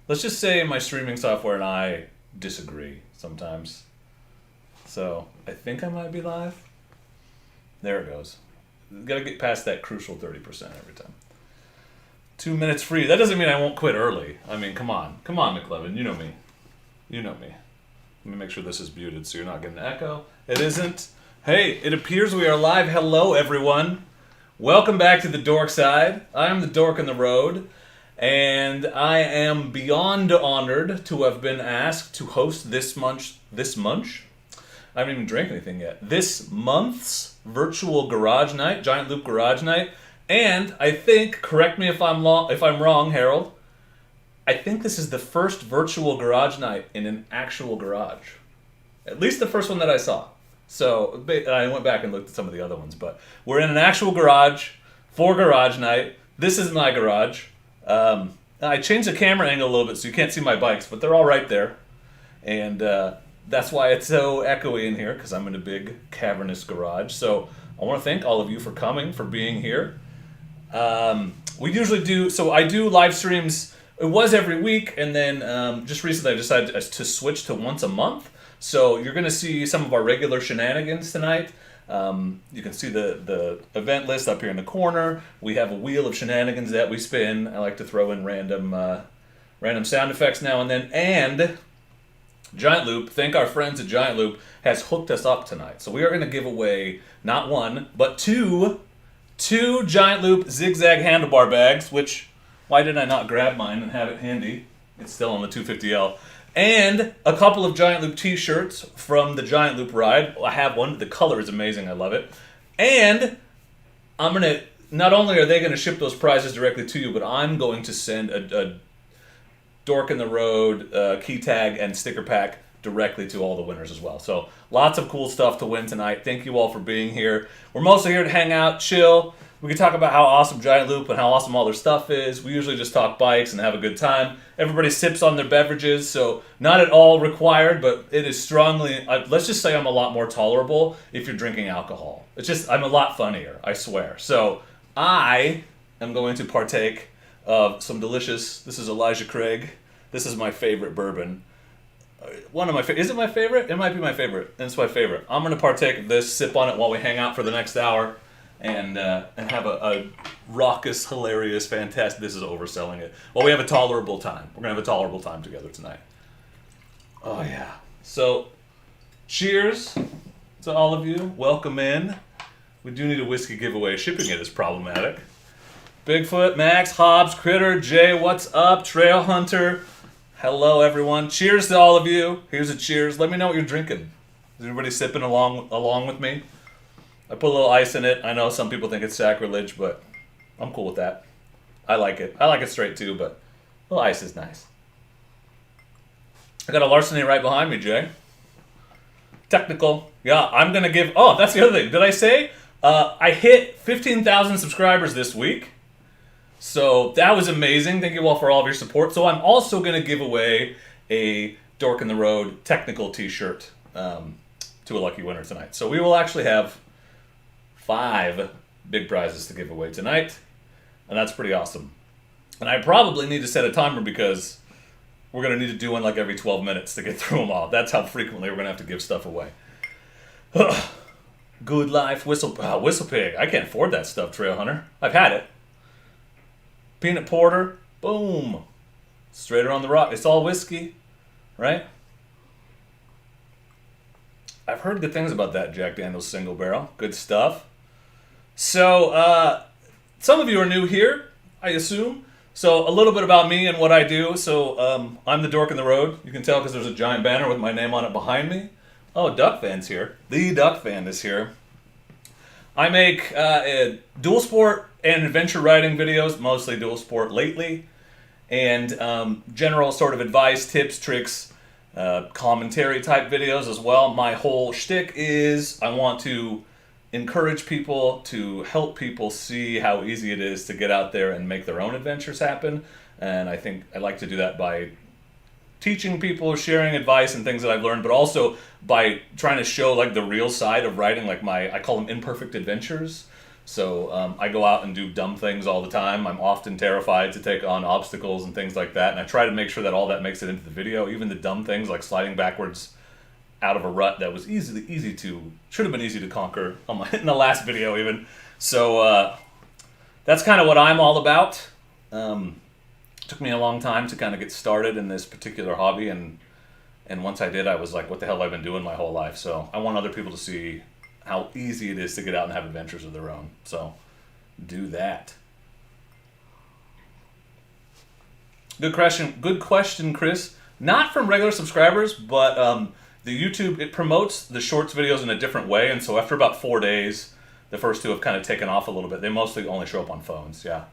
let's just say my streaming software and I disagree sometimes. So I think I might be live. There it goes. Gotta get past that crucial 30% every time. 2 minutes free. That doesn't mean I won't quit early. I mean, come on. Come on, McLevin. You know me. You know me. Let me make sure this is muted so you're not getting an echo. It isn't. Hey, it appears we are live. Hello, everyone. Welcome back to the Dork Side. I am the Dork on the Road, and I am beyond honored to have been asked to host this month? I haven't even drank anything yet. This month's virtual garage night, Giant Loop Garage Night. And I think, correct me if I'm wrong, Harold, I think this is the first virtual garage night in an actual garage. At least the first one that I saw. So I went back and looked at some of the other ones, but we're in an actual garage for garage night. This is my garage. I changed the camera angle a little bit so you can't see my bikes, but they're all right there. And that's why it's so echoey in here, because I'm in a big cavernous garage. So I want to thank all of you for coming, for being here. We usually do, so I do live streams. It was every week, and then just recently I decided to switch to once a month. So you're going to see some of our regular shenanigans tonight. You can see the event list up here in the corner. We have a wheel of shenanigans that we spin. I like to throw in random sound effects now and then. And Giant Loop, thank our friends at Giant Loop, has hooked us up tonight. So we are going to give away not one, but two Giant Loop zigzag handlebar bags, which, why did I not grab mine and have it handy? It's still on the 250L. And a couple of Giant Loop t-shirts from the Giant Loop ride. I have one. The color is amazing. I love it. And I'm going to, not only are they going to ship those prizes directly to you, but I'm going to send a Dork in the Road key tag and sticker pack directly to all the winners as well. So lots of cool stuff to win tonight. Thank you all for being here. We're mostly here to hang out, chill. We can talk about how awesome Giant Loop and how awesome all their stuff is. We usually just talk bikes and have a good time. Everybody sips on their beverages, so not at all required, but it is strongly, let's just say I'm a lot more tolerable if you're drinking alcohol. It's just, I'm a lot funnier, I swear. So I am going to partake of some delicious, this is Elijah Craig. This is my favorite bourbon. One of my favorite. Is it my favorite? It might be my favorite. And it's my favorite. I'm going to partake of this, sip on it while we hang out for the next hour, and have a raucous, hilarious, fantastic. This is overselling it. Well, we have a tolerable time. We're going to have a tolerable time together tonight. Oh, yeah. So, cheers to all of you. Welcome in. We do need a whiskey giveaway. Shipping it is problematic. Bigfoot, Max, Hobbs, Critter, Jay, what's up? Trail Hunter. Hello, everyone. Cheers to all of you. Here's a cheers. Let me know what you're drinking. Is everybody sipping along with me? I put a little ice in it. I know some people think it's sacrilege, but I'm cool with that. I like it. I like it straight, too, but a little ice is nice. I got a larceny right behind me, Jay. Technical. Yeah, I'm going to give... Oh, that's the other thing. Did I say? I hit 15,000 subscribers this week. So that was amazing. Thank you all for all of your support. So I'm also going to give away a Dork in the Road technical t-shirt to a lucky winner tonight. So we will actually have 5 big prizes to give away tonight. And that's pretty awesome. And I probably need to set a timer because we're going to need to do one like every 12 minutes to get through them all. That's how frequently we're going to have to give stuff away. Good Life Whistle Pig. I can't afford that stuff, Trail Hunter. I've had it. Peanut porter, boom. Straighter on the rock. It's all whiskey, right? I've heard good things about that Jack Daniel's single barrel. Good stuff. So, some of you are new here, I assume. So, a little bit about me and what I do. So, I'm the Dork in the Road. You can tell because there's a giant banner with my name on it behind me. Oh, Duck Fan's here. The Duck Fan is here. I make dual sport and adventure riding videos, mostly dual sport lately, and general sort of advice, tips, tricks, commentary type videos as well. My whole shtick is I want to encourage people, to help people see how easy it is to get out there and make their own adventures happen. And I think I like to do that by teaching people, sharing advice and things that I've learned, but also by trying to show like the real side of riding, like I call them imperfect adventures. So I go out and do dumb things all the time. I'm often terrified to take on obstacles and things like that, and I try to make sure that all that makes it into the video, even the dumb things like sliding backwards out of a rut that was should have been easy to conquer in the last video even. So that's kind of what I'm all about. Took me a long time to kind of get started in this particular hobby, and once I did, I was like, what the hell have I been doing my whole life? So I want other people to see how easy it is to get out and have adventures of their own. So do that. Good question, Chris. Not from regular subscribers, but the YouTube, it promotes the shorts videos in a different way, and so after about 4 days, the first two have kind of taken off a little bit. They mostly only show up on phones, yeah.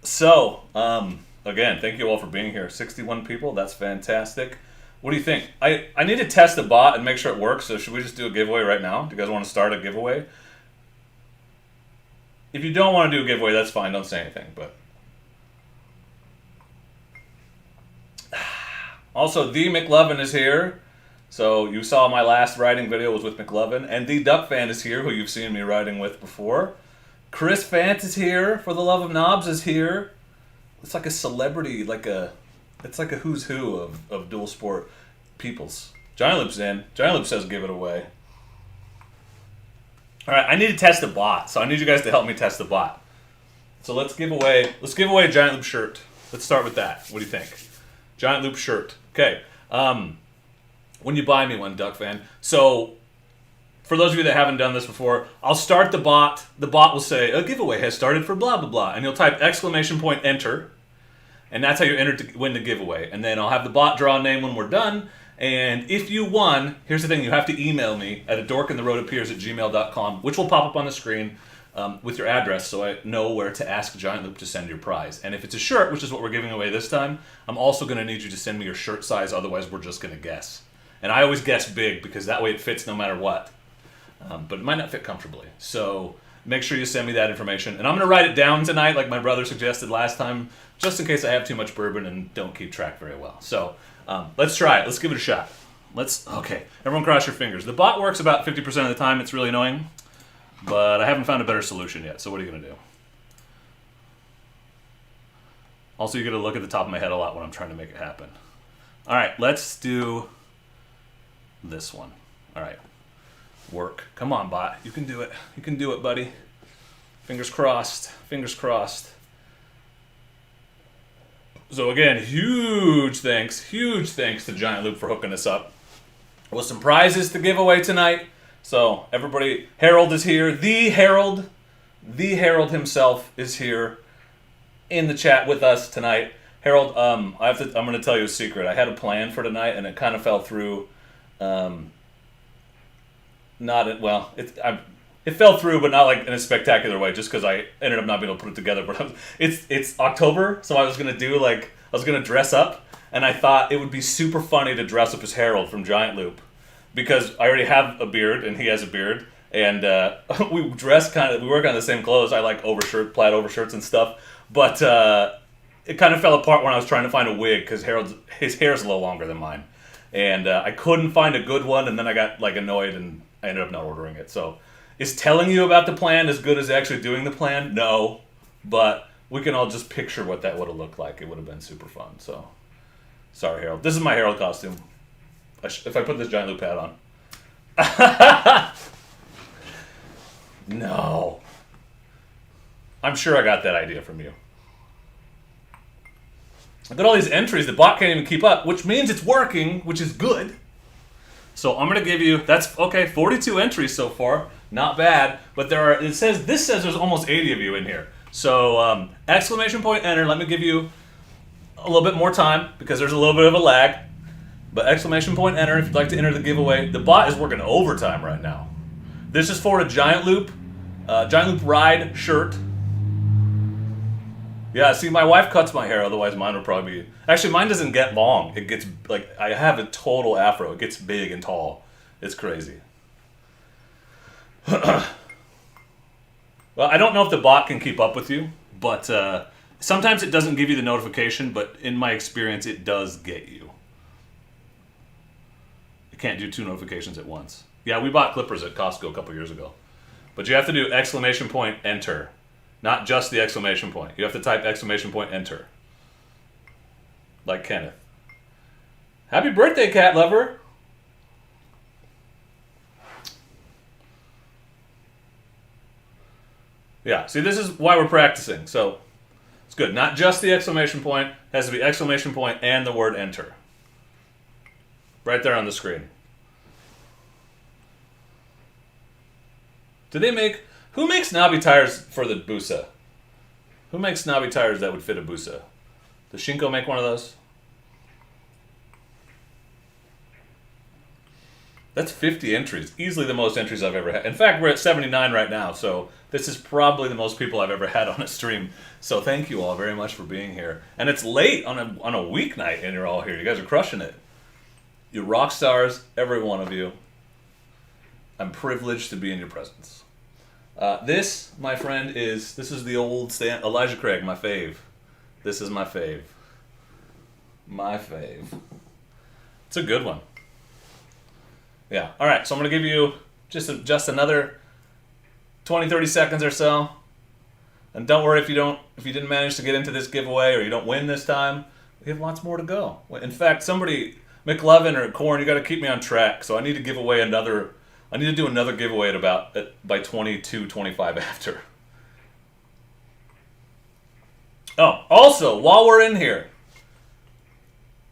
So, again, thank you all for being here. 61 people, that's fantastic. What do you think? I need to test the bot and make sure it works, so should we just do a giveaway right now? Do you guys want to start a giveaway? If you don't want to do a giveaway, that's fine, don't say anything, but... Also, the McLovin is here. So you saw my last riding video was with McLovin. And the Duck Fan is here, who you've seen me riding with before. Chris Fant is here. For the Love of Knobs is here. It's like a celebrity, it's like a who's who of dual sport peoples. Giant Loop's in. Giant Loop says give it away. Alright, I need to test the bot. So I need you guys to help me test the bot. So let's give away a Giant Loop shirt. Let's start with that. What do you think? Giant Loop shirt. Okay. When you buy me one, Duck Fan. So, for those of you that haven't done this before, I'll start the bot. The bot will say, a giveaway has started for blah, blah, blah. And you'll type ! Enter. And that's how you enter to win the giveaway. And then I'll have the bot draw a name when we're done. And if you won, here's the thing. You have to email me at dorkintheroad@gmail.com, which will pop up on the screen. With your address, so I know where to ask Giant Loop to send your prize. And if it's a shirt, which is what we're giving away this time, I'm also going to need you to send me your shirt size, otherwise we're just going to guess. And I always guess big, because that way it fits no matter what. But it might not fit comfortably. So make sure you send me that information. And I'm going to write it down tonight, like my brother suggested last time, just in case I have too much bourbon and don't keep track very well. So let's try it. Let's give it a shot. Okay, everyone cross your fingers. The bot works about 50% of the time. It's really annoying. But I haven't found a better solution yet, so what are you going to do? Also, you're going to look at the top of my head a lot when I'm trying to make it happen. All right, let's do this one. All right, work. Come on, bot. You can do it. You can do it, buddy. Fingers crossed. Fingers crossed. So again, huge thanks to Giant Loop for hooking us up with some prizes to give away tonight. So, everybody, Harold is here. The Harold himself is here in the chat with us tonight. Harold, I'm going to tell you a secret. I had a plan for tonight, and it kind of fell through. It fell through, but not like in a spectacular way, just because I ended up not being able to put it together. But it's October, so I was going to dress up, and I thought it would be super funny to dress up as Harold from Giant Loop. Because I already have a beard, and he has a beard, and we work on the same clothes. I like plaid overshirts and stuff, but it kind of fell apart when I was trying to find a wig, because his hair's a little longer than mine. And I couldn't find a good one, and then I got annoyed, and I ended up not ordering it. So, is telling you about the plan as good as actually doing the plan? No, but we can all just picture what that would have looked like. It would have been super fun, so sorry, Harold. This is my Harold costume. If I put this Giant Loop hat on. No. I'm sure I got that idea from you. Look at all these entries. The bot can't even keep up, which means it's working, which is good. So I'm going to give you, 42 entries so far. Not bad. But this says there's almost 80 of you in here. So, ! Enter. Let me give you a little bit more time, because there's a little bit of a lag. But ! Enter if you'd like to enter the giveaway. The bot is working overtime right now. This is for a Giant Loop Ride shirt. Yeah, see, my wife cuts my hair, otherwise mine would probably be... Actually, mine doesn't get long. It gets, I have a total afro. It gets big and tall. It's crazy. Well, I don't know if the bot can keep up with you, but sometimes it doesn't give you the notification, but in my experience, it does get you. You can't do 2 notifications at once. Yeah, we bought clippers at Costco a couple years ago. But you have to do exclamation point enter. Not just the exclamation point. You have to type exclamation point enter. Like Kenneth. Happy birthday, cat lover. Yeah, see, this is why we're practicing. So it's good. Not just the exclamation point. It has to be exclamation point and the word enter. Right there on the screen. Do they make... Who makes knobby tires for the Busa? Who makes knobby tires that would fit a Busa? Does Shinko make one of those? That's 50 entries. Easily the most entries I've ever had. In fact, we're at 79 right now, so this is probably the most people I've ever had on a stream. So thank you all very much for being here. And it's late on a weeknight and you're all here. You guys are crushing it. You rock stars, every one of you. I'm privileged to be in your presence. This, my friend, this is the old Elijah Craig, my fave. This is my fave. My fave. It's a good one. Yeah. All right. So I'm going to give you just another 20, 30 seconds or so. And don't worry if you didn't manage to get into this giveaway or you don't win this time. We have lots more to go. In fact, somebody, McLovin or Corn, you got to keep me on track. So I need to give away another. I need to do another giveaway by 22, 25 after. Oh, also, while we're in here,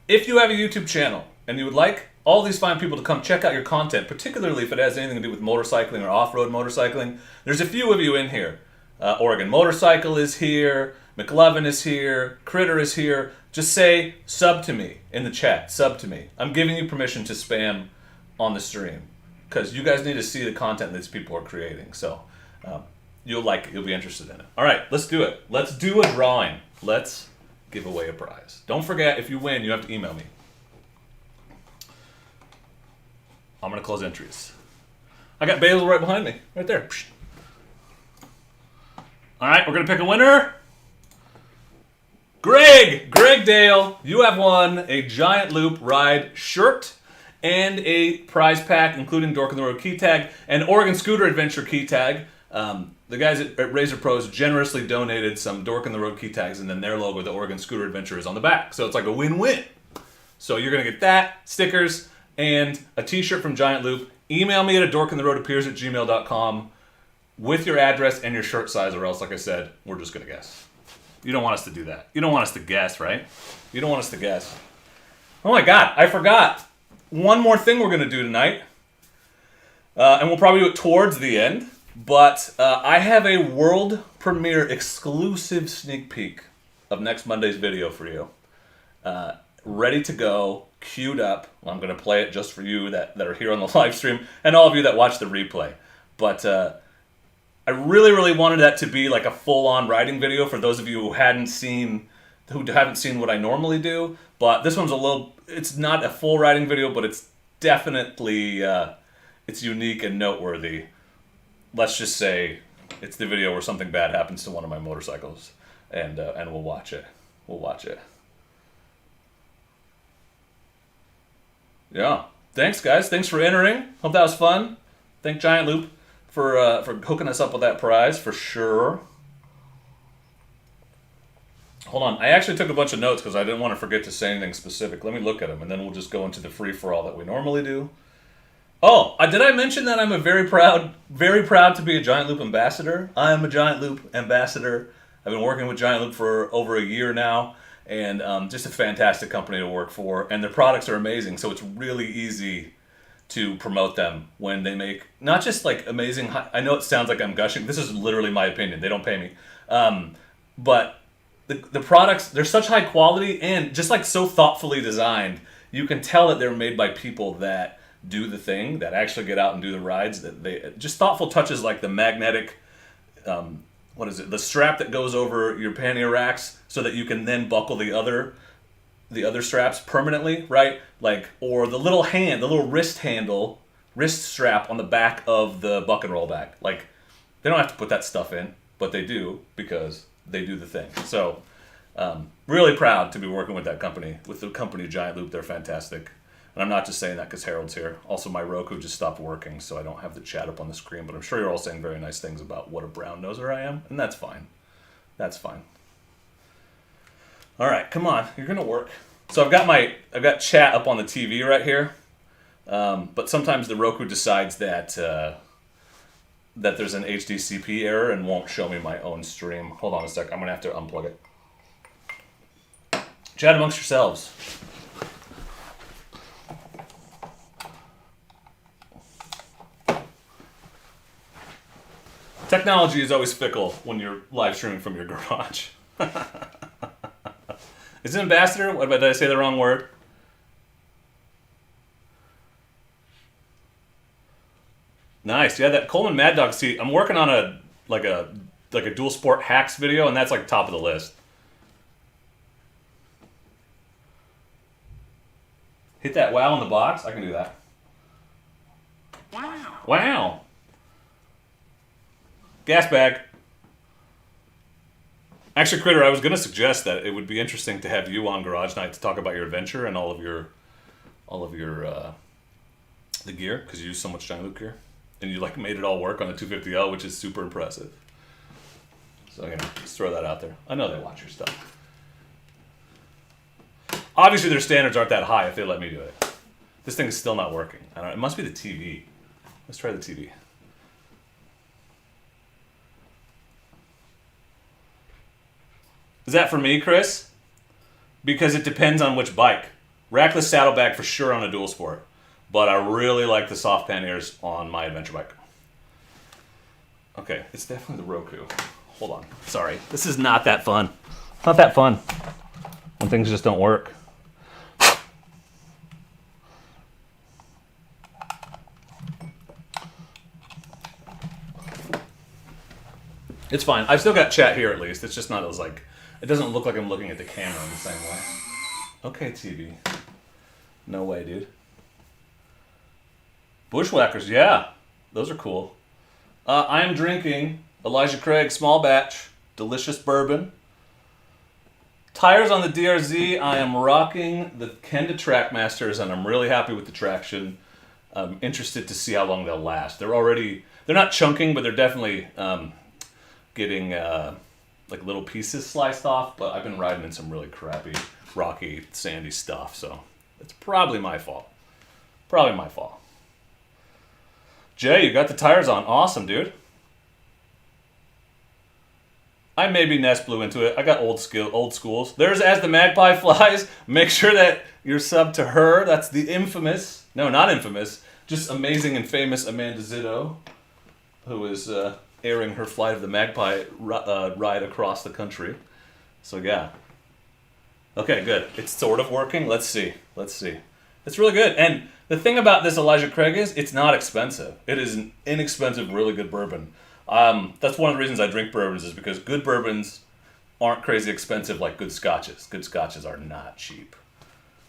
if you have a YouTube channel and you would like all these fine people to come check out your content, particularly if it has anything to do with motorcycling or off-road motorcycling, there's a few of you in here. Oregon Motorcycle is here, McLovin is here, Critter is here. Just say, sub to me in the chat, sub to me. I'm giving you permission to spam on the stream, because you guys need to see the content these people are creating. So you'll like it, you'll be interested in it. All right, let's do it. Let's do a drawing. Let's give away a prize. Don't forget, if you win, you have to email me. I'm going to close entries. I got Basil right behind me. Right there. All right, we're going to pick a winner. Greg Dale, you have won a Giant Loop Ride shirt and a prize pack, including Dork and the Road key tag and Oregon Scooter Adventure key tag. The guys at Razor Pros generously donated some Dork and the Road key tags, and then their logo, the Oregon Scooter Adventure, is on the back. So it's like a win-win. So you're going to get that, stickers, and a t-shirt from Giant Loop. Email me at dorkintheroadappears@gmail.com with your address and your shirt size, or else, like I said, we're just going to guess. You don't want us to do that. You don't want us to guess, right? You don't want us to guess. Oh my God, I forgot. One more thing we're going to do tonight, and we'll probably do it towards the end, but I have a world premiere exclusive sneak peek of next Monday's video for you. Ready to go, queued up. Well, I'm going to play it just for you that are here on the live stream and all of you that watch the replay. But I really, really wanted that to be like a full-on riding video for those of you who haven't seen what I normally do. But this one's it's not a full riding video, but it's definitely, it's unique and noteworthy. Let's just say it's the video where something bad happens to one of my motorcycles, and we'll watch it. We'll watch it. Yeah. Thanks, guys. Thanks for entering. Hope that was fun. Thank Giant Loop for hooking us up with that prize, for sure. Hold on. I actually took a bunch of notes because I didn't want to forget to say anything specific. Let me look at them, and then we'll just go into the free-for-all that we normally do. Oh, did I mention that I'm very proud to be a Giant Loop ambassador? I am a Giant Loop ambassador. I've been working with Giant Loop for over a year now, and just a fantastic company to work for. And their products are amazing, so it's really easy to promote them when they make not just like amazing. I know it sounds like I'm gushing. This is literally my opinion. They don't pay me, but the products, they're such high quality and just like so thoughtfully designed. You can tell that they're made by people that do the thing, that actually get out and do the rides. That they just thoughtful touches like the magnetic. What is it? The strap that goes over your pannier racks so that you can then buckle the other straps permanently, right? Like, or the little wrist strap on the back of the buck and roll bag. Like, they don't have to put that stuff in, but they do because they do the thing. So, really proud to be working with that company, with the company Giant Loop. They're fantastic. And I'm not just saying that because Harold's here. Also, my Roku just stopped working, so I don't have the chat up on the screen. But I'm sure you're all saying very nice things about what a brown noser I am, and that's fine. That's fine. All right, come on, you're gonna work. So I've got chat up on the TV right here, but sometimes the Roku decides that that there's an HDCP error and won't show me my own stream. Hold on a sec, I'm gonna have to unplug it. Chat amongst yourselves. Technology is always fickle when you're live streaming from your garage. Is it ambassador? What, did I say the wrong word? Nice. Yeah, that Coleman Mad Dog seat. I'm working on a dual sport hacks video, and that's like top of the list. Hit that wow in the box. I can do that. Wow. Wow. Gas bag. Actually, Critter, I was going to suggest that it would be interesting to have you on Garage Night to talk about your adventure and all of your the gear, because you use so much giant loop gear, and you like made it all work on the 250L, which is super impressive. So just throw that out there. I know they watch your stuff. Obviously, their standards aren't that high if they let me do it. This thing is still not working. I don't know. It must be the TV. Let's try the TV. Is that for me, Chris? Because it depends on which bike. Rackless saddlebag for sure on a dual sport. But I really like the soft panniers on my adventure bike. Okay, it's definitely the Roku. Hold on. Sorry. This is not that fun. Not that fun. When things just don't work. It's fine. I've still got chat here at least. It's just not as like... It doesn't look like I'm looking at the camera in the same way. Okay, TV. No way, dude. Bushwhackers, yeah. Those are cool. I am drinking Elijah Craig small batch, delicious bourbon. Tires on the DRZ, I am rocking the Kenda Trackmasters, and I'm really happy with the traction. I'm interested to see how long they'll last. They're not chunking, but they're definitely getting like little pieces sliced off, but I've been riding in some really crappy, rocky, sandy stuff, so it's probably my fault. Probably my fault. Jay, you got the tires on. Awesome, dude. I maybe Nest blew into it. I got old schools. There's As the Magpie Flies. Make sure that you're subbed to her. That's the infamous, no, not infamous, just amazing and famous Amanda Zitto, who is airing her Flight of the Magpie ride across the country. So yeah. Okay, good. It's sort of working. Let's see. It's really good. And the thing about this Elijah Craig is it's not expensive. It is an inexpensive, really good bourbon. That's one of the reasons I drink bourbons, is because good bourbons aren't crazy expensive like good scotches. Good scotches are not cheap.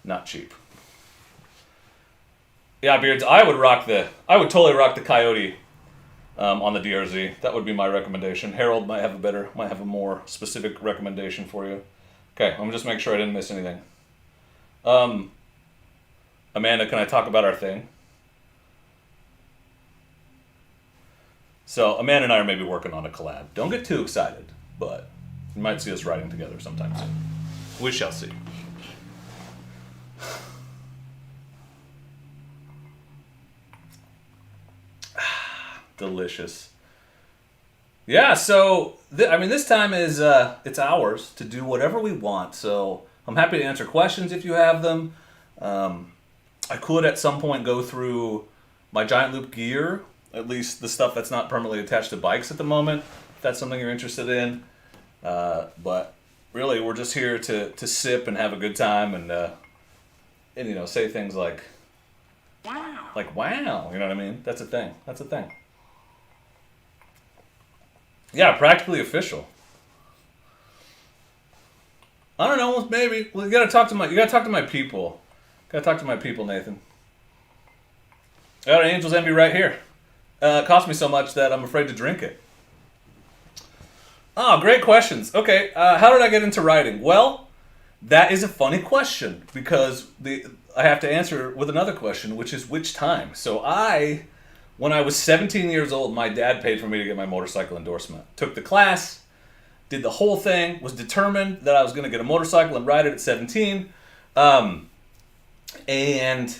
Not cheap. Yeah, Beards, I would totally rock the Coyote on the DRZ. That would be my recommendation. Harold might have a more specific recommendation for you. Okay, let me just make sure I didn't miss anything. Amanda, can I talk about our thing? So Amanda and I are maybe working on a collab. Don't get too excited, but you might see us riding together sometime soon. We shall see. Delicious. Yeah, so this time is it's ours to do whatever we want. So I'm happy to answer questions if you have them. I could at some point go through my giant loop gear, at least the stuff that's not permanently attached to bikes at the moment, if that's something you're interested in. But really, we're just here to sip and have a good time and say things like wow. Like wow, you know what I mean? That's a thing. Yeah, practically official. I don't know, maybe. Well, you gotta talk to my people. Gotta talk to my people, Nathan. I got an Angel's Envy right here. It cost me so much that I'm afraid to drink it. Oh, great questions. Okay, how did I get into riding? Well, That is a funny question because I have to answer with another question, which is which time. So when I was 17 years old, my dad paid for me to get my motorcycle endorsement. Took the class, did the whole thing, was determined that I was going to get a motorcycle and ride it at 17. And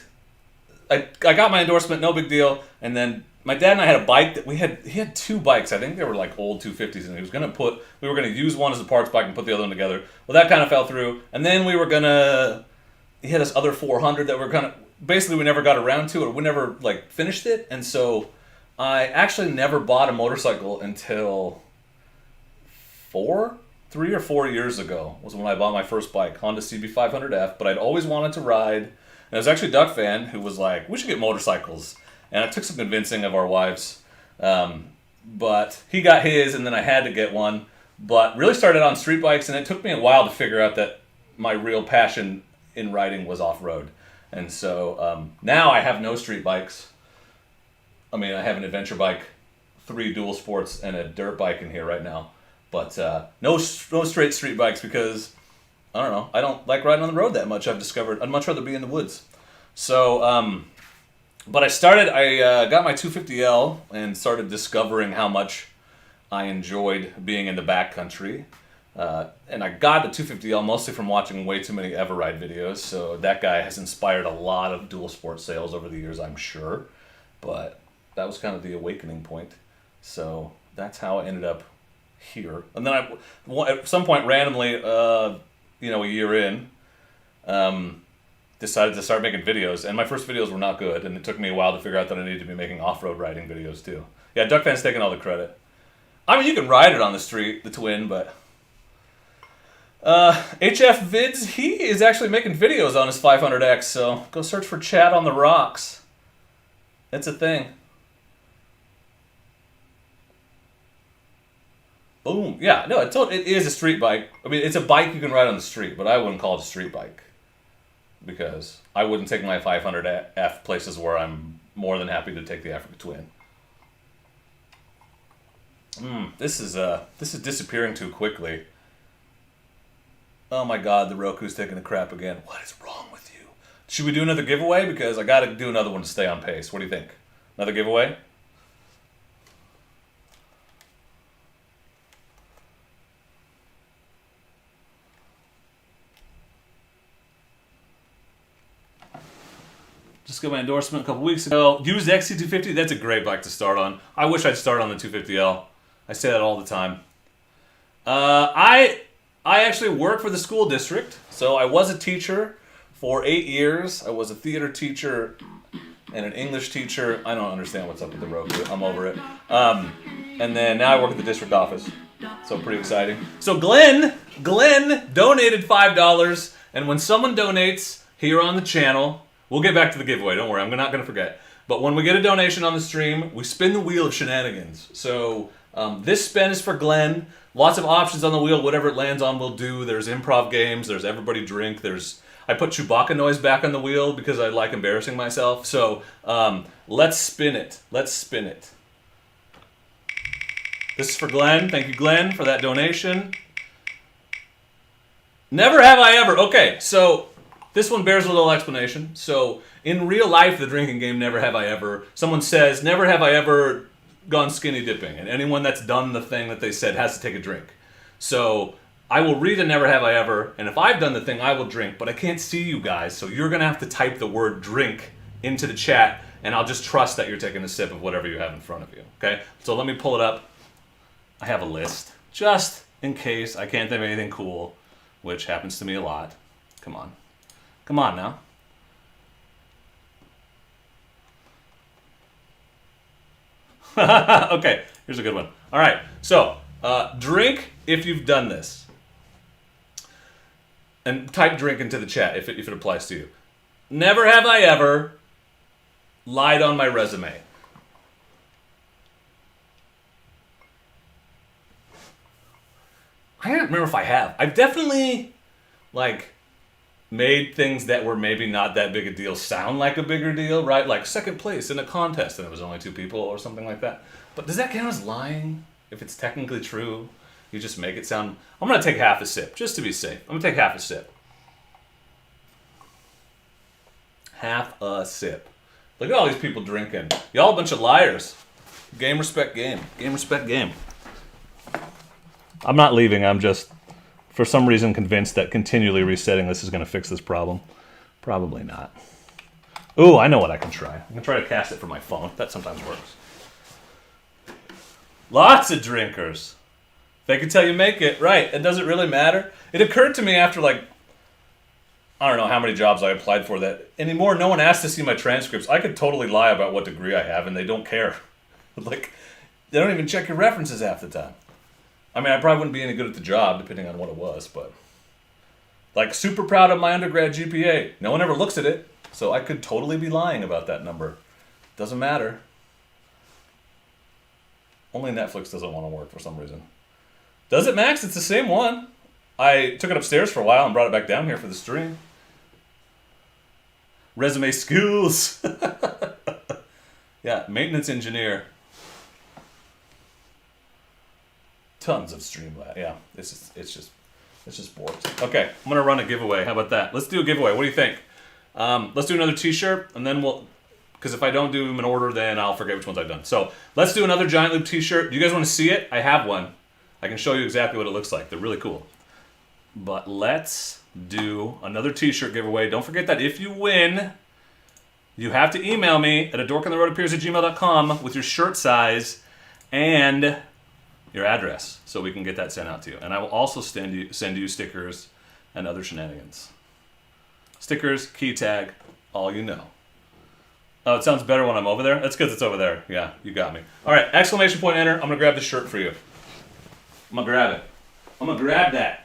I got my endorsement, no big deal. And then my dad and I had a bike that he had two bikes. I think they were like old 250s, and we were going to use one as a parts bike and put the other one together. Well, that kind of fell through. And then he had this other 400 that basically we never got around to it, or we never like finished it. And so I actually never bought a motorcycle until 3 or 4 years ago was when I bought my first bike, Honda CB500F, but I'd always wanted to ride. And it was actually Duck Fan who was like, we should get motorcycles. And it took some convincing of our wives. But he got his, and then I had to get one. But really started on street bikes, and it took me a while to figure out that my real passion in riding was off-road. And so now I have no street bikes. I mean, I have an adventure bike, 3 dual sports, and a dirt bike in here right now. But no straight street bikes because, I don't know, I don't like riding on the road that much. I've discovered I'd much rather be in the woods. So, but I got my 250L and started discovering how much I enjoyed being in the backcountry. And I got the 250L mostly from watching way too many Everride videos. So that guy has inspired a lot of dual sport sales over the years, I'm sure. But that was kind of the awakening point. So that's how I ended up here. And then at some point randomly, a year in, decided to start making videos. And my first videos were not good. And it took me a while to figure out that I needed to be making off-road riding videos too. Yeah, Duck Fan's taking all the credit. I mean, you can ride it on the street, the Twin, but HF Vids, he is actually making videos on his 500X, so go search for Chat on the Rocks. It's a thing. Boom. Yeah, no, it is a street bike. I mean, it's a bike you can ride on the street, but I wouldn't call it a street bike because I wouldn't take my 500F places where I'm more than happy to take the Africa Twin. This is disappearing too quickly. Oh my God, the Roku's taking a crap again. What is wrong with you? Should we do another giveaway? Because I got to do another one to stay on pace. What do you think? Another giveaway? Just got my endorsement a couple weeks ago. Used XC250, that's a great bike to start on. I wish I'd start on the 250L. I say that all the time. I actually work for the school district. So I was a teacher for 8 years. I was a theater teacher and an English teacher. I don't understand what's up with the Roku. I'm over it. And then now I work at the district office. So pretty exciting. So Glenn donated $5. And when someone donates here on the channel, we'll get back to the giveaway. Don't worry, I'm not going to forget. But when we get a donation on the stream, we spin the wheel of shenanigans. So this spin is for Glenn. Lots of options on the wheel. Whatever it lands on, we'll do. There's improv games. There's everybody drink. I put Chewbacca noise back on the wheel because I like embarrassing myself. So let's spin it. Let's spin it. This is for Glenn. Thank you, Glenn, for that donation. Never have I ever. Okay, so this one bears a little explanation. So in real life, the drinking game, never have I ever, someone says, never have I ever gone skinny dipping. And anyone that's done the thing that they said has to take a drink. So I will read a never have I ever, and if I've done the thing, I will drink. But I can't see you guys, so you're going to have to type the word drink into the chat, and I'll just trust that you're taking a sip of whatever you have in front of you. Okay? So let me pull it up. I have a list, just in case I can't think of anything cool, which happens to me a lot. Come on. Come on now. Okay, here's a good one. All right, so drink if you've done this. And type drink into the chat if it applies to you. Never have I ever lied on my resume. I don't remember if I have. I've definitely, made things that were maybe not that big a deal sound like a bigger deal, right? Like second place in a contest and it was only 2 people or something like that. But does that count as lying? If it's technically true, you just make it sound... I'm going to take half a sip, just to be safe. I'm going to take half a sip. Half a sip. Look at all these people drinking. Y'all a bunch of liars. Game, respect, game. Game, respect, game. I'm not leaving. I'm just, for some reason, convinced that continually resetting this is going to fix this problem. Probably not. Ooh, I know what I can try. I can try to cast it from my phone. That sometimes works. Lots of drinkers. Fake it till you make it. Right. It doesn't really matter. It occurred to me after, like, I don't know how many jobs I applied for that anymore. No one asks to see my transcripts. I could totally lie about what degree I have, and they don't care. Like, they don't even check your references half the time. I mean, I probably wouldn't be any good at the job, depending on what it was, but... Like, super proud of my undergrad GPA. No one ever looks at it, so I could totally be lying about that number. Doesn't matter. Only Netflix doesn't want to work for some reason. Does it, Max? It's the same one. I took it upstairs for a while and brought it back down here for the stream. Resume skills. Yeah, maintenance engineer. Tons of Streamlabs. Yeah, it's just bored. Okay, I'm gonna run a giveaway. How about that? Let's do a giveaway. What do you think? Let's do another T-shirt, and then we'll. Because if I don't do them in order, then I'll forget which ones I've done. So let's do another Giant Loop T-shirt. Do you guys want to see it? I have one. I can show you exactly what it looks like. They're really cool. But let's do another T-shirt giveaway. Don't forget that if you win, you have to email me at dorkintheroadappears@gmail.com with your shirt size and your address so we can get that sent out to you. And I will also send you stickers and other shenanigans. Stickers, key tag, all you know. Oh, it sounds better when I'm over there? That's because it's over there. Yeah, you got me. All right, exclamation point enter. I'm going to grab this shirt for you. I'm going to grab it. I'm going to grab that.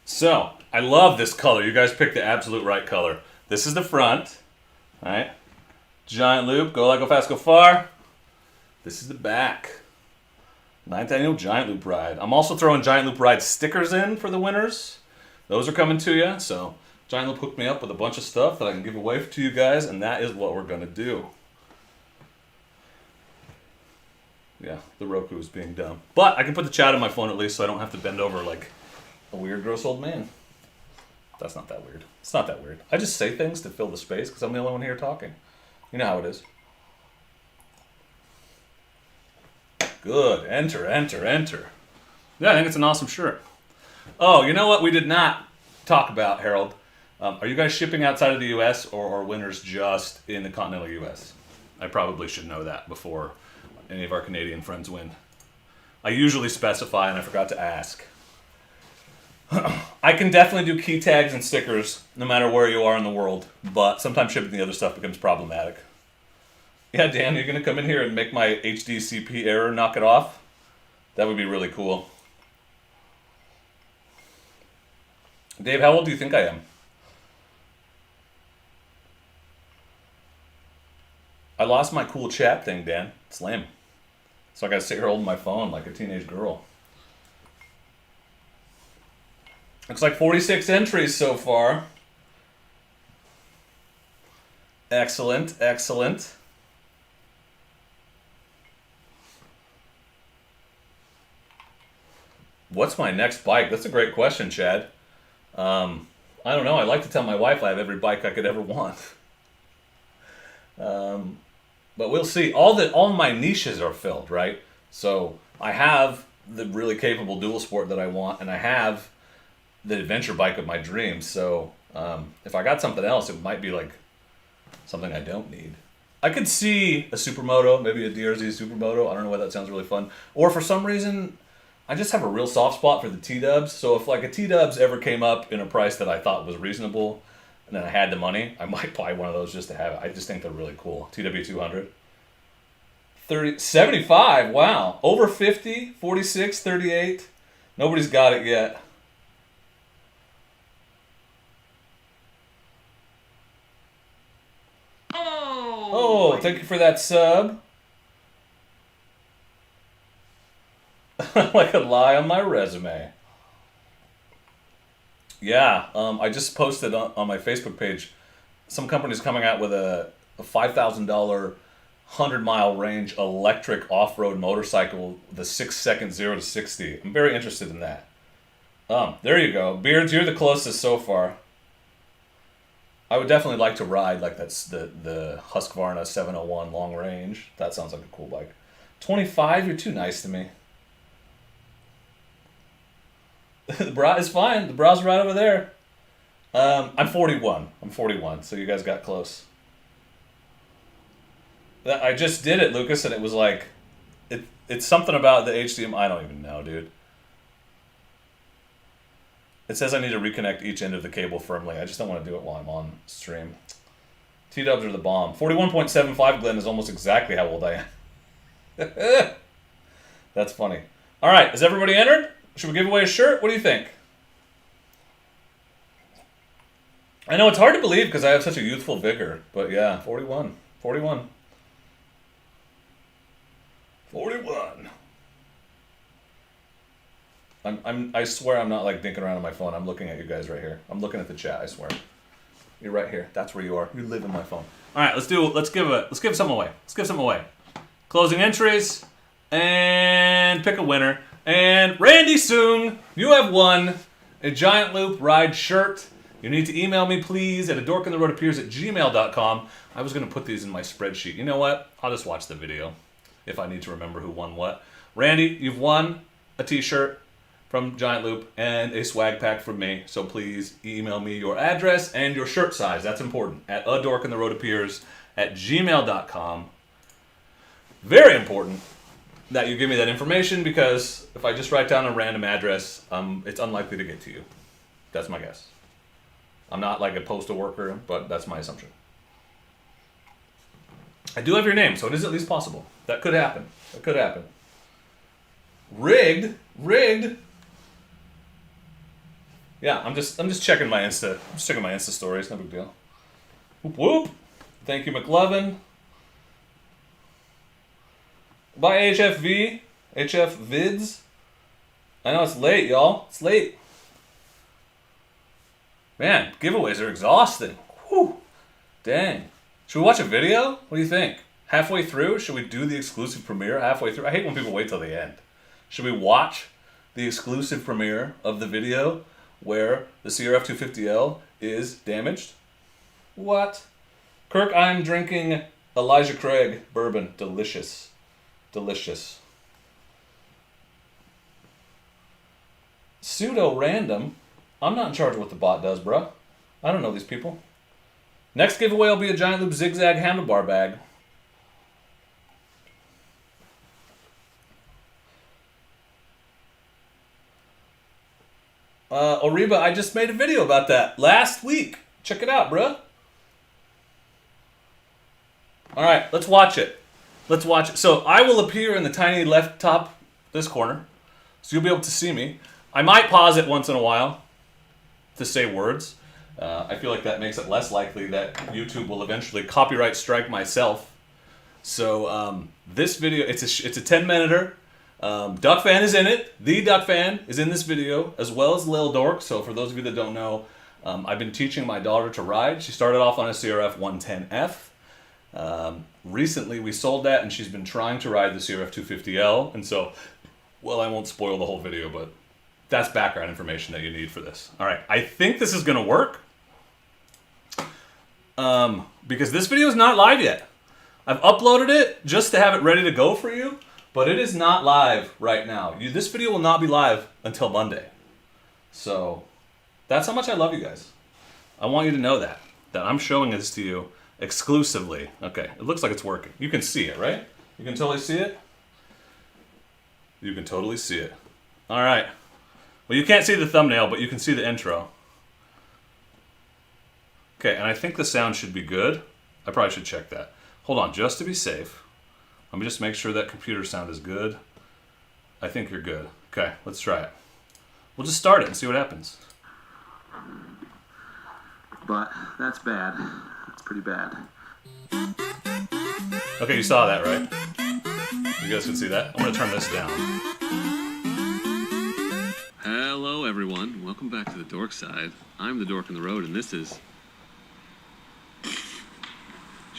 So, I love this color. You guys picked the absolute right color. This is the front. All right. Giant loop. Go light, go fast, go far. This is the back. 9th annual Giant Loop Ride. I'm also throwing Giant Loop Ride stickers in for the winners. Those are coming to you. So Giant Loop hooked me up with a bunch of stuff that I can give away to you guys, and that is what we're going to do. Yeah, the Roku is being dumb. But I can put the chat on my phone at least so I don't have to bend over like a weird, gross old man. That's not that weird. It's not that weird. I just say things to fill the space because I'm the only one here talking. You know how it is. Good. Enter, enter, enter. Yeah, I think it's an awesome shirt. Oh, you know what we did not talk about, Harold? Are you guys shipping outside of the U.S. or are winners just in the continental U.S.? I probably should know that before any of our Canadian friends win. I usually specify, and I forgot to ask. I can definitely do key tags and stickers no matter where you are in the world, but sometimes shipping the other stuff becomes problematic. Yeah, Dan, you're going to come in here and make my HDCP error knock it off? That would be really cool. Dave, how old do you think I am? I lost my cool chat thing, Dan. It's lame. So I got to sit here holding my phone like a teenage girl. Looks like 46 entries so far. Excellent, excellent. What's my next bike? That's a great question, Chad. I don't know. I like to tell my wife I have every bike I could ever want. But we'll see. All my niches are filled, right? So I have the really capable dual sport that I want, and I have the adventure bike of my dreams. So if I got something else, it might be like something I don't need. I could see a supermoto, maybe a DRZ supermoto. I don't know why that sounds really fun. Or for some reason, I just have a real soft spot for the T-dubs. So if like a T-dubs ever came up in a price that I thought was reasonable, and then I had the money, I might buy one of those just to have it. I just think they're really cool. TW200. 75, wow. Over 50, 46, 38. Nobody's got it yet. Oh, thank you for that sub. Like a lie on my resume. Yeah, I just posted on my Facebook page some company's coming out with a $5,000 100-mile range electric off-road motorcycle, the 6-second 0 to 60. I'm very interested in that. There you go. Beards, you're the closest so far. I would definitely like to ride like that's the Husqvarna 701 long range. That sounds like a cool bike. 25, you're too nice to me. The bra is fine. The bra's right over there. I'm 41. I'm 41, so you guys got close. I just did it, Lucas, and it was like, it's something about the HDMI. I don't even know, dude. It says I need to reconnect each end of the cable firmly. I just don't want to do it while I'm on stream. T-dubs are the bomb. 41.75, Glenn, is almost exactly how old I am. That's funny. All right, is everybody entered? Should we give away a shirt? What do you think? I know it's hard to believe because I have such a youthful vigor, but yeah, 41. 41. 41. I swear I'm not like dinking around on my phone. I'm looking at you guys right here. I'm looking at the chat, I swear. You're right here. That's where you are. You live in my phone. All right, let's give some away. Let's give some away. Closing entries and pick a winner. And Randy Soong, you have won a Giant Loop Ride shirt. You need to email me, please, at dorkintheroadappears@gmail.com. I was going to put these in my spreadsheet. You know what? I'll just watch the video if I need to remember who won what. Randy, you've won a t-shirt from Giant Loop and a swag pack from me. So please email me your address and your shirt size. That's important. At dorkintheroadappears@gmail.com. Very important that you give me that information because if I just write down a random address, it's unlikely to get to you. That's my guess. I'm not like a postal worker, but that's my assumption. I do have your name, so it is at least possible. That could happen. That could happen. Rigged. Yeah, I'm just checking my Insta. I'm just checking my Insta stories. No big deal. Whoop whoop. Thank you, McLovin. Bye, HF Vids. I know it's late, y'all. It's late. Man, giveaways are exhausting. Whew. Dang. Should we watch a video? What do you think? Halfway through? Should we do the exclusive premiere halfway through? I hate when people wait till the end. Should we watch the exclusive premiere of the video where the CRF 250L is damaged? What? Kirk, I'm drinking Elijah Craig bourbon. Delicious. Delicious. Pseudo-random. I'm not in charge of what the bot does, bruh. I don't know these people. Next giveaway will be a Giant Loop zigzag handlebar bag. Oriba, I just made a video about that last week. Check it out, bruh. Alright, let's watch it. Let's watch it. So I will appear in the tiny left top, this corner. So you'll be able to see me. I might pause it once in a while to say words. I feel like that makes it less likely that YouTube will eventually copyright strike myself. So this video, it's a 10-minuter. Duck Fan is in it. The Duck Fan is in this video, as well as Lil Dork. So for those of you that don't know, I've been teaching my daughter to ride. She started off on a CRF 110F. Recently we sold that, and she's been trying to ride the CRF 250L. And so, well, I won't spoil the whole video, but that's background information that you need for this. All right, I think this is going to work. Because this video is not live yet. I've uploaded it just to have it ready to go for you, but it is not live right now. This video will not be live until Monday. So that's how much I love you guys. I want you to know that I'm showing this to you exclusively. Okay, it looks like it's working. You can see it, right? You can totally see it? You can totally see it. All right. Well, you can't see the thumbnail, but you can see the intro. Okay, and I think the sound should be good. I probably should check that. Hold on, just to be safe. Let me just make sure that computer sound is good. I think you're good. Okay, let's try it. We'll just start it and see what happens. But that's bad. That's pretty bad. Okay, you saw that, right? You guys can see that? I'm going to turn this down. Hello, everyone. Welcome back to the Dork Side. I'm the Dork in the Road, and this is...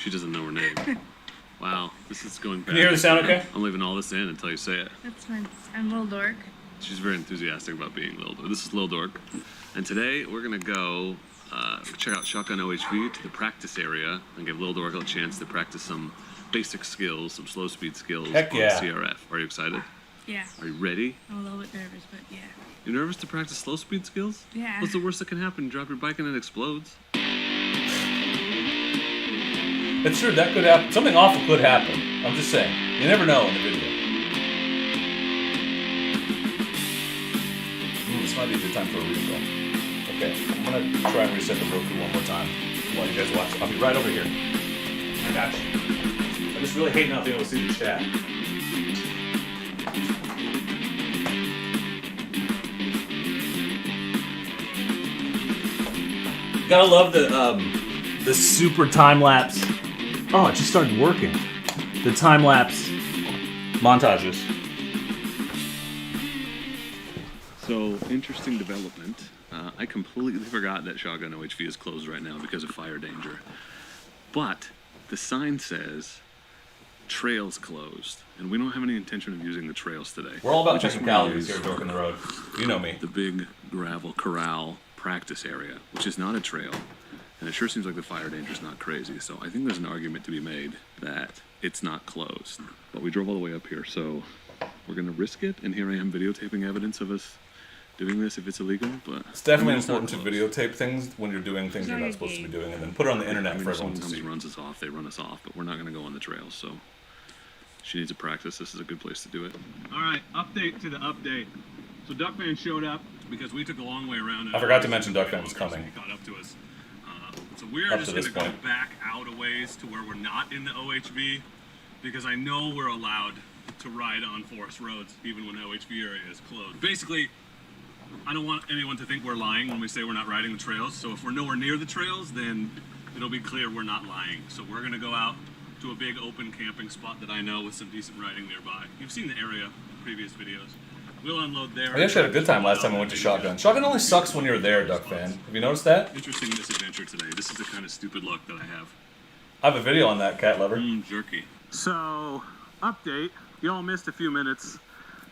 She doesn't know her name. Wow, this is going bad. Can you hear the sound okay? I'm leaving all this in until you say it. That's fine. I'm Little Dork. She's very enthusiastic about being Lil Dork. This is Lil Dork. And today we're going to go check out Shotgun OHV to the practice area and give Lil Dork a chance to practice some basic skills, some slow speed skills Heck yeah. on CRF. Are you excited? Yeah. Are you ready? I'm a little bit nervous, but yeah. You're nervous to practice slow speed skills? Yeah. What's the worst that can happen? You drop your bike and it explodes. It's true, that could happen. Something awful could happen. I'm just saying. You never know in the video. This might be a good time for a refill. Okay, I'm gonna try and reset the Roku one more time while you guys watch. I'll be right over here. I got you. I just really hate not being able to see the chat. Gotta love the super time lapse. Oh, it just started working. The time lapse montages. So, interesting development. I completely forgot that Shotgun OHV is closed right now because of fire danger. But the sign says trails closed, and we don't have any intention of using the trails today. We're all about Just checking calories use here at Dork in the Road. You know me. the big gravel corral practice area, which is not a trail. And it sure seems like the fire danger is not crazy. So I think there's an argument to be made that it's not closed. But we drove all the way up here, so we're going to risk it. And here I am videotaping evidence of us doing this if it's illegal. But It's definitely it's not important to closed. videotape things when you're doing things you're not supposed to be doing, and then put it on the I internet mean, for if everyone someone to comes see. and runs us off, they run us off. But we're not going to go on the trails, so she needs to practice. This is a good place to do it. All right, update to the update. So Duckman showed up because we took a long way around. I forgot to mention Duckman was coming. He caught up to us. So we're Up just to going this to go point. back out a ways to where we're not in the OHV because I know we're allowed to ride on forest roads even when the OHV area is closed. Basically, I don't want anyone to think we're lying when we say we're not riding the trails. So if we're nowhere near the trails, then it'll be clear we're not lying. So we're going to go out to a big open camping spot that I know with some decent riding nearby. You've seen the area in previous videos. We'll unload there. I actually had a good time last time I went to Shotgun. Shotgun only sucks when you're there, Duck fan. Have you noticed that? Interesting misadventure today. This is the kind of stupid luck that I have. I have a video on that, cat lover. Jerky. So, update. You all missed a few minutes.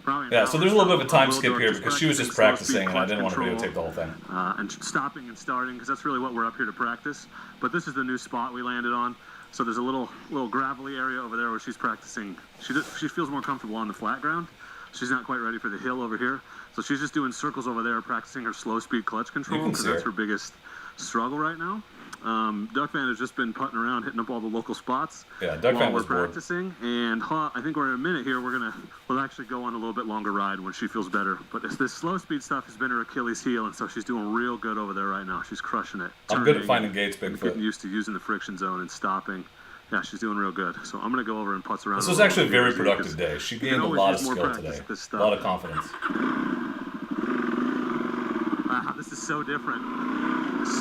Probably an Yeah, so hour there's a little or bit of a so time of skip Dork here because she was just practicing and I didn't want to clutch videotape the whole thing. and stopping and starting because that's really what we're up here to practice. But this is the new spot we landed on. So there's a little gravelly area over there where she's practicing. She feels more comfortable on the flat ground. She's not quite ready for the hill over here. So she's just doing circles over there, practicing her slow speed clutch control can because see that's her. her biggest struggle right now. Duckman has just been putting around, hitting up all the local spots. Yeah, Duck while fan we're was bored. practicing, and I think we're in a minute here. We'll actually go on a little bit longer ride when she feels better. But this slow speed stuff has been her Achilles heel, and so she's doing real good over there right now. She's crushing it. I'm good at Turning finding gates, and Bigfoot. getting used to using the friction zone and stopping. Yeah, she's doing real good. So I'm gonna go over and putz around. This a was little actually a bit very because productive day. She you can gained a always lot of use more skill practice today. at this A stuff. lot of confidence. Wow, this is so different.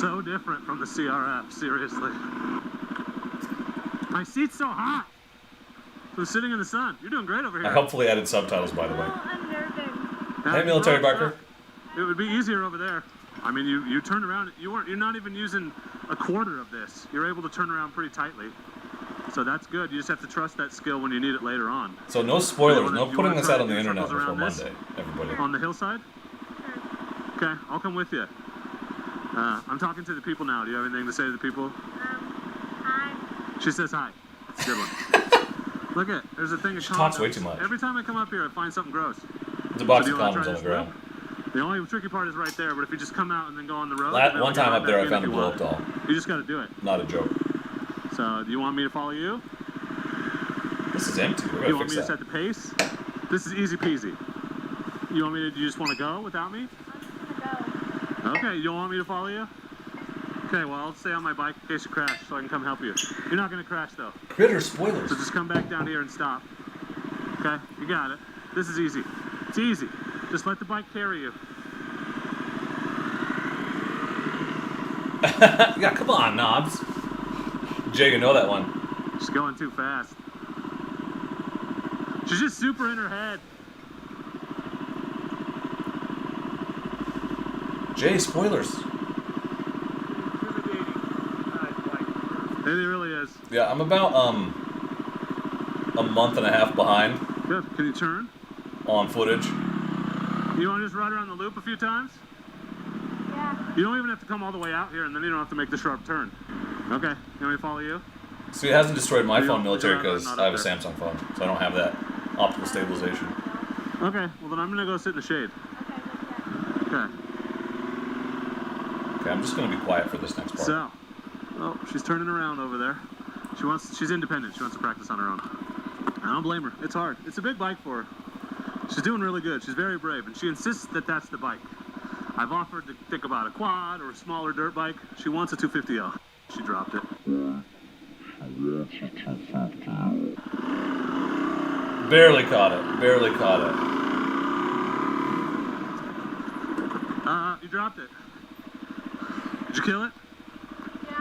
So different from the CRF, seriously. My seat's so hot. I'm sitting in the sun. You're doing great over here. I helpfully added subtitles, by the way. I'm nervous. Hey, military biker. It would be easier over there. I mean, you turned around. You're not even using a quarter of this. You're able to turn around pretty tightly. So that's good. You just have to trust that skill when you need it later on. So no spoilers, no You putting wanna this try out to on the do internet circles before around this? Monday, everybody. On the hillside? Okay, I'll come with you. I'm talking to the people now. Do you have anything to say to the people? Hi. She says hi. That's a good one. Look at, there's a thing of She talks condoms. way too much. Every time I come up here, I find something gross. There's a box So of do you wanna condoms try on the this ground. loop? The only tricky part is right there, but if you just come out and then go on the road. then One we can time ride up there, back I in found if a you want. blow-up doll. You just got to do it. Not a joke. So, do you want me to follow you? This is empty. We're You gonna want fix me to that. set the pace? This is easy peasy. You want me to? Do you just want to go without me? Okay. You don't want me to follow you? Okay. Well, I'll stay on my bike in case you crash, so I can come help you. You're not gonna crash though. Critter spoilers. So just come back down here and stop. Okay. You got it. This is easy. It's easy. Just let the bike carry you. Yeah, come on, knobs. Jay, you know that one. She's going too fast. She's just super in her head. Jay, spoilers. It really is. Yeah, I'm about a month and a half behind Good. Can you turn? on footage. You want to just ride around the loop a few times? Yeah. You don't even have to come all the way out here, and then you don't have to make the sharp turn. Okay. You want me to follow you? See, it hasn't destroyed my You phone don't- military you're not- because not I have a up there. Samsung phone, so I don't have that optical stabilization. Okay. Well, then I'm going to go sit in the shade. Okay, Okay. Okay, I'm just gonna be quiet for this next part. So, oh, she's turning around over there. She's independent. She wants to practice on her own. I don't blame her. It's hard. It's a big bike for her. She's doing really good. She's very brave, and she insists that that's the bike. I've offered to think about a quad or a smaller dirt bike. She wants a 250L. She dropped it. Barely caught it. Barely caught it. You dropped it. Did you kill it? Yeah.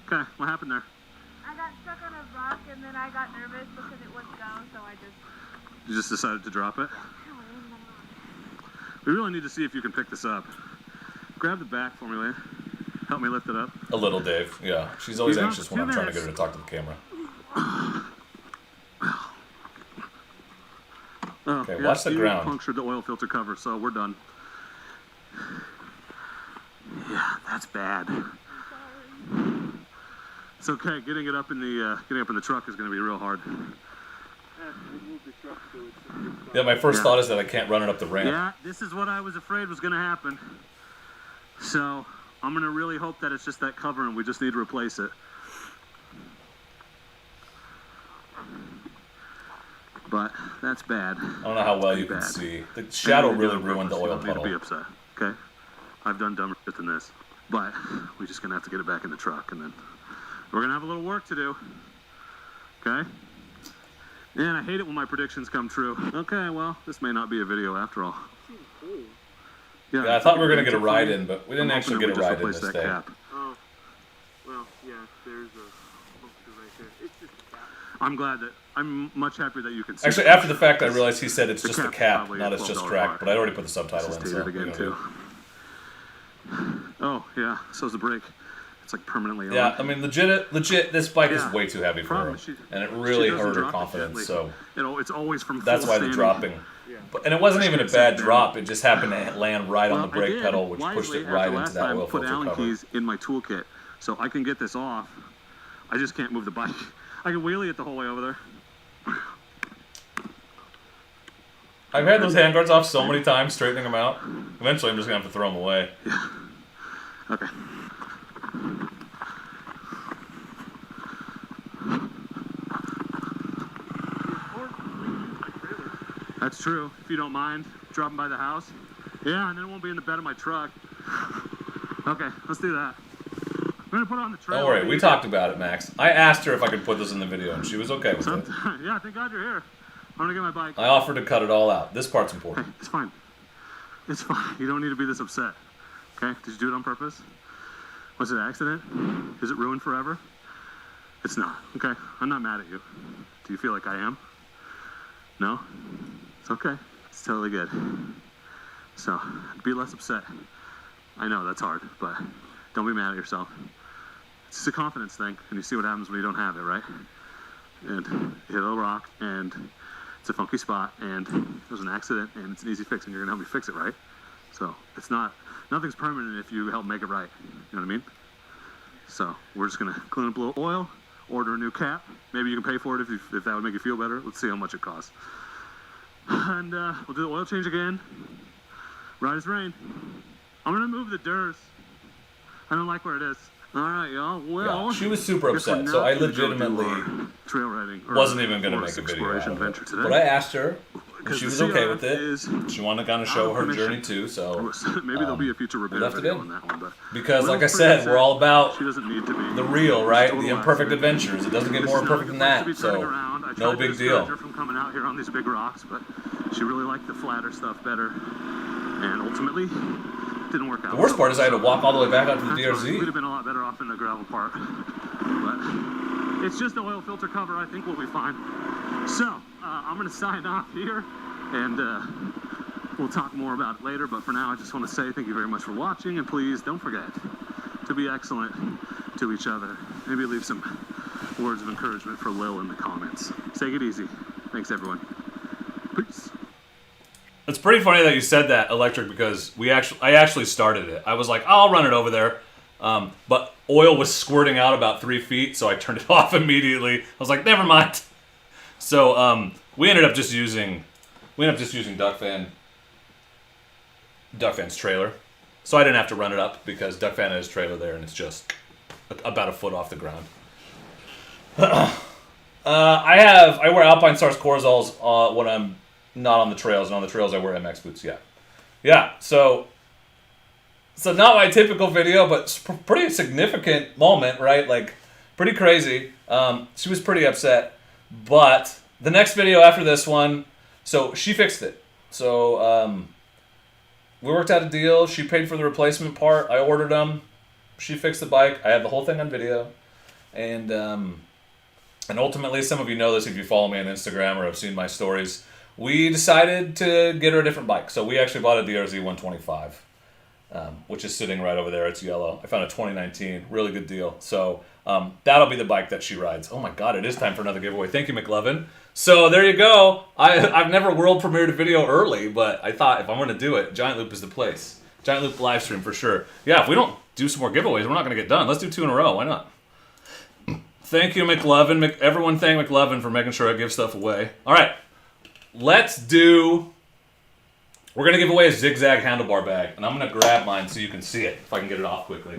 Okay. What happened there? I got stuck on a rock and then I got nervous because it wouldn't go, so I just... You just decided to drop it? We really need to see if you can pick this up. Grab the back for me, will you? Help me lift it up. A little, Dave. Yeah, she's always You got anxious when 2 I'm trying to minutes. get her to talk to the camera. Oh, Okay, watch the you ground. punctured the oil filter cover, so we're done. Yeah, that's bad. It's okay. Getting it up in the truck is going to be real hard. Yeah, my first Yeah. thought is that I can't run it up the ramp. Yeah, this is what I was afraid was going to happen. So I'm going to really hope that it's just that cover and we just need to replace it. But that's bad. I don't know how well you can Bad. see. The shadow I didn't do really it on ruined the purpose. You oil don't need to be puddle. upset, okay? I've done dumber shit than this. But we're just going to have to get it back in the truck, and then we're going to have a little work to do. Okay? And I hate it when my predictions come true. Okay, well, this may not be a video after all. Yeah, I thought we were going to it's get a funny. ride in, but we didn't I'm actually hoping get a that we ride in just this replace day. that cap. Oh, well, yeah, there's a poster right there. It's just a cap. I'm glad that I'm much happier that you can see. Actually, after the fact, I realized he said it's The just the cap's cap, probably not a it's just $12 cracked. mark. But I already put the subtitle in, Just so did it again we're too. gonna Oh yeah, so's the brake. It's like permanently on. Yeah, I mean, legit, this bike is Yeah. way too heavy for Problem her, is she- and it she really doesn't hurt her drop it confidence. gently. So You know, it's always from that's full why the standing. dropping. But, and it wasn't even a Push bad it down. drop. It just happened to land right on Well, the brake I did pedal, which pushed wisely it after right into last that time, oil put filter Allen cover. keys in my toolkit, so I can get this off. I just can't move the bike. I can wheelie it the whole way over there. I've had those handguards off so many times, straightening them out. Eventually, I'm just gonna have to throw them away. Okay. That's true. If you don't mind dropping by the house. Yeah, and then it won't be in the bed of my truck. Okay, let's do that. I'm gonna put it on the trail. Don't worry, we talked about it, Max. I asked her if I could put this in the video, and she was okay with it. Yeah, thank God you're here. I'm gonna get my bike. I offered to cut it all out. This part's Hey, important. it's fine. It's fine. You don't need to be this upset. Okay? Did you do it on purpose? Was it an accident? Is it ruined forever? It's not. Okay? I'm not mad at you. Do you feel like I am? No? It's okay. It's totally good. So, be less upset. I know that's hard, but don't be mad at yourself. It's just a confidence thing, and you see what happens when you don't have it, right? And you hit a rock, and it's a funky spot, and it was an accident, and it's an easy fix, and you're gonna help me fix it, right? So it's not, nothing's permanent if you help make it right. You know what I mean? So we're just gonna clean up a little oil, order a new cap. Maybe you can pay for it if that would make you feel better. Let's see how much it costs. And we'll do the oil change again. Right as rain. I'm gonna move the DRS. I don't like where it is. All right, y'all. Well, Yeah, she was super guess we're upset, not so I gonna go do legitimately our trail riding. or wasn't even going to forest make a video exploration out of adventure it. today. But I asked her, and 'Cause she the was okay with CRF it. is She wanted to kind of show out her of journey commission. too, so Maybe there'll be a future repair left it video in. on that one, but because, like I Will's said, pretty we're all upset. about She doesn't need to be. the real, right? Total The imperfect accident. adventures. It doesn't get This more is not a imperfect good than place that, to be turning so around. I no tried to big discourage deal. her from coming out here on these big rocks, but she really liked the flatter stuff better, and ultimately didn't work out. The worst part is I had to walk all the way back out to the We'd have DRZ. been a lot better off in the gravel part, but it's just the oil filter cover. I think we'll be fine. So I'm gonna sign off here, and we'll talk more about it later. But for now, I just want to say thank you very much for watching, and please don't forget to be excellent to each other. Maybe leave some words of encouragement for Lil in the comments. Take it easy. Thanks, everyone. Peace. It's pretty funny that you said that, Electric, because I actually started it. I was like, I'll run it over there. But oil was squirting out about 3 feet, so I turned it off immediately. I was like, never mind. So we ended up just using Duckfan's trailer. So I didn't have to run it up because Duckfan has his trailer there, and it's just about a foot off the ground. I wear Alpine Stars Corzols when I'm not on the trails, and on the trails I wear MX boots. Yeah. So not my typical video, but pretty significant moment, right? Like pretty crazy. She was pretty upset, but the next video after this one, so she fixed it. So we worked out a deal. She paid for the replacement part. I ordered them. She fixed the bike. I have the whole thing on video, and ultimately, some of you know this if you follow me on Instagram or have seen my stories. We decided to get her a different bike. So we actually bought a DRZ 125, which is sitting right over there. It's yellow. I found a 2019. Really good deal. So that'll be the bike that she rides. Oh my God, it is time for another giveaway. Thank you, McLovin. So there you go. I've never world premiered a video early, but I thought if I'm going to do it, Giant Loop is the place. Giant Loop live stream for sure. Yeah, if we don't do some more giveaways, we're not going to get done. Let's do 2 in a row. Why not? Thank you, McLovin. Everyone thank McLovin for making sure I give stuff away. All right. We're going to give away a zigzag handlebar bag, and I'm going to grab mine so you can see it, if I can get it off quickly.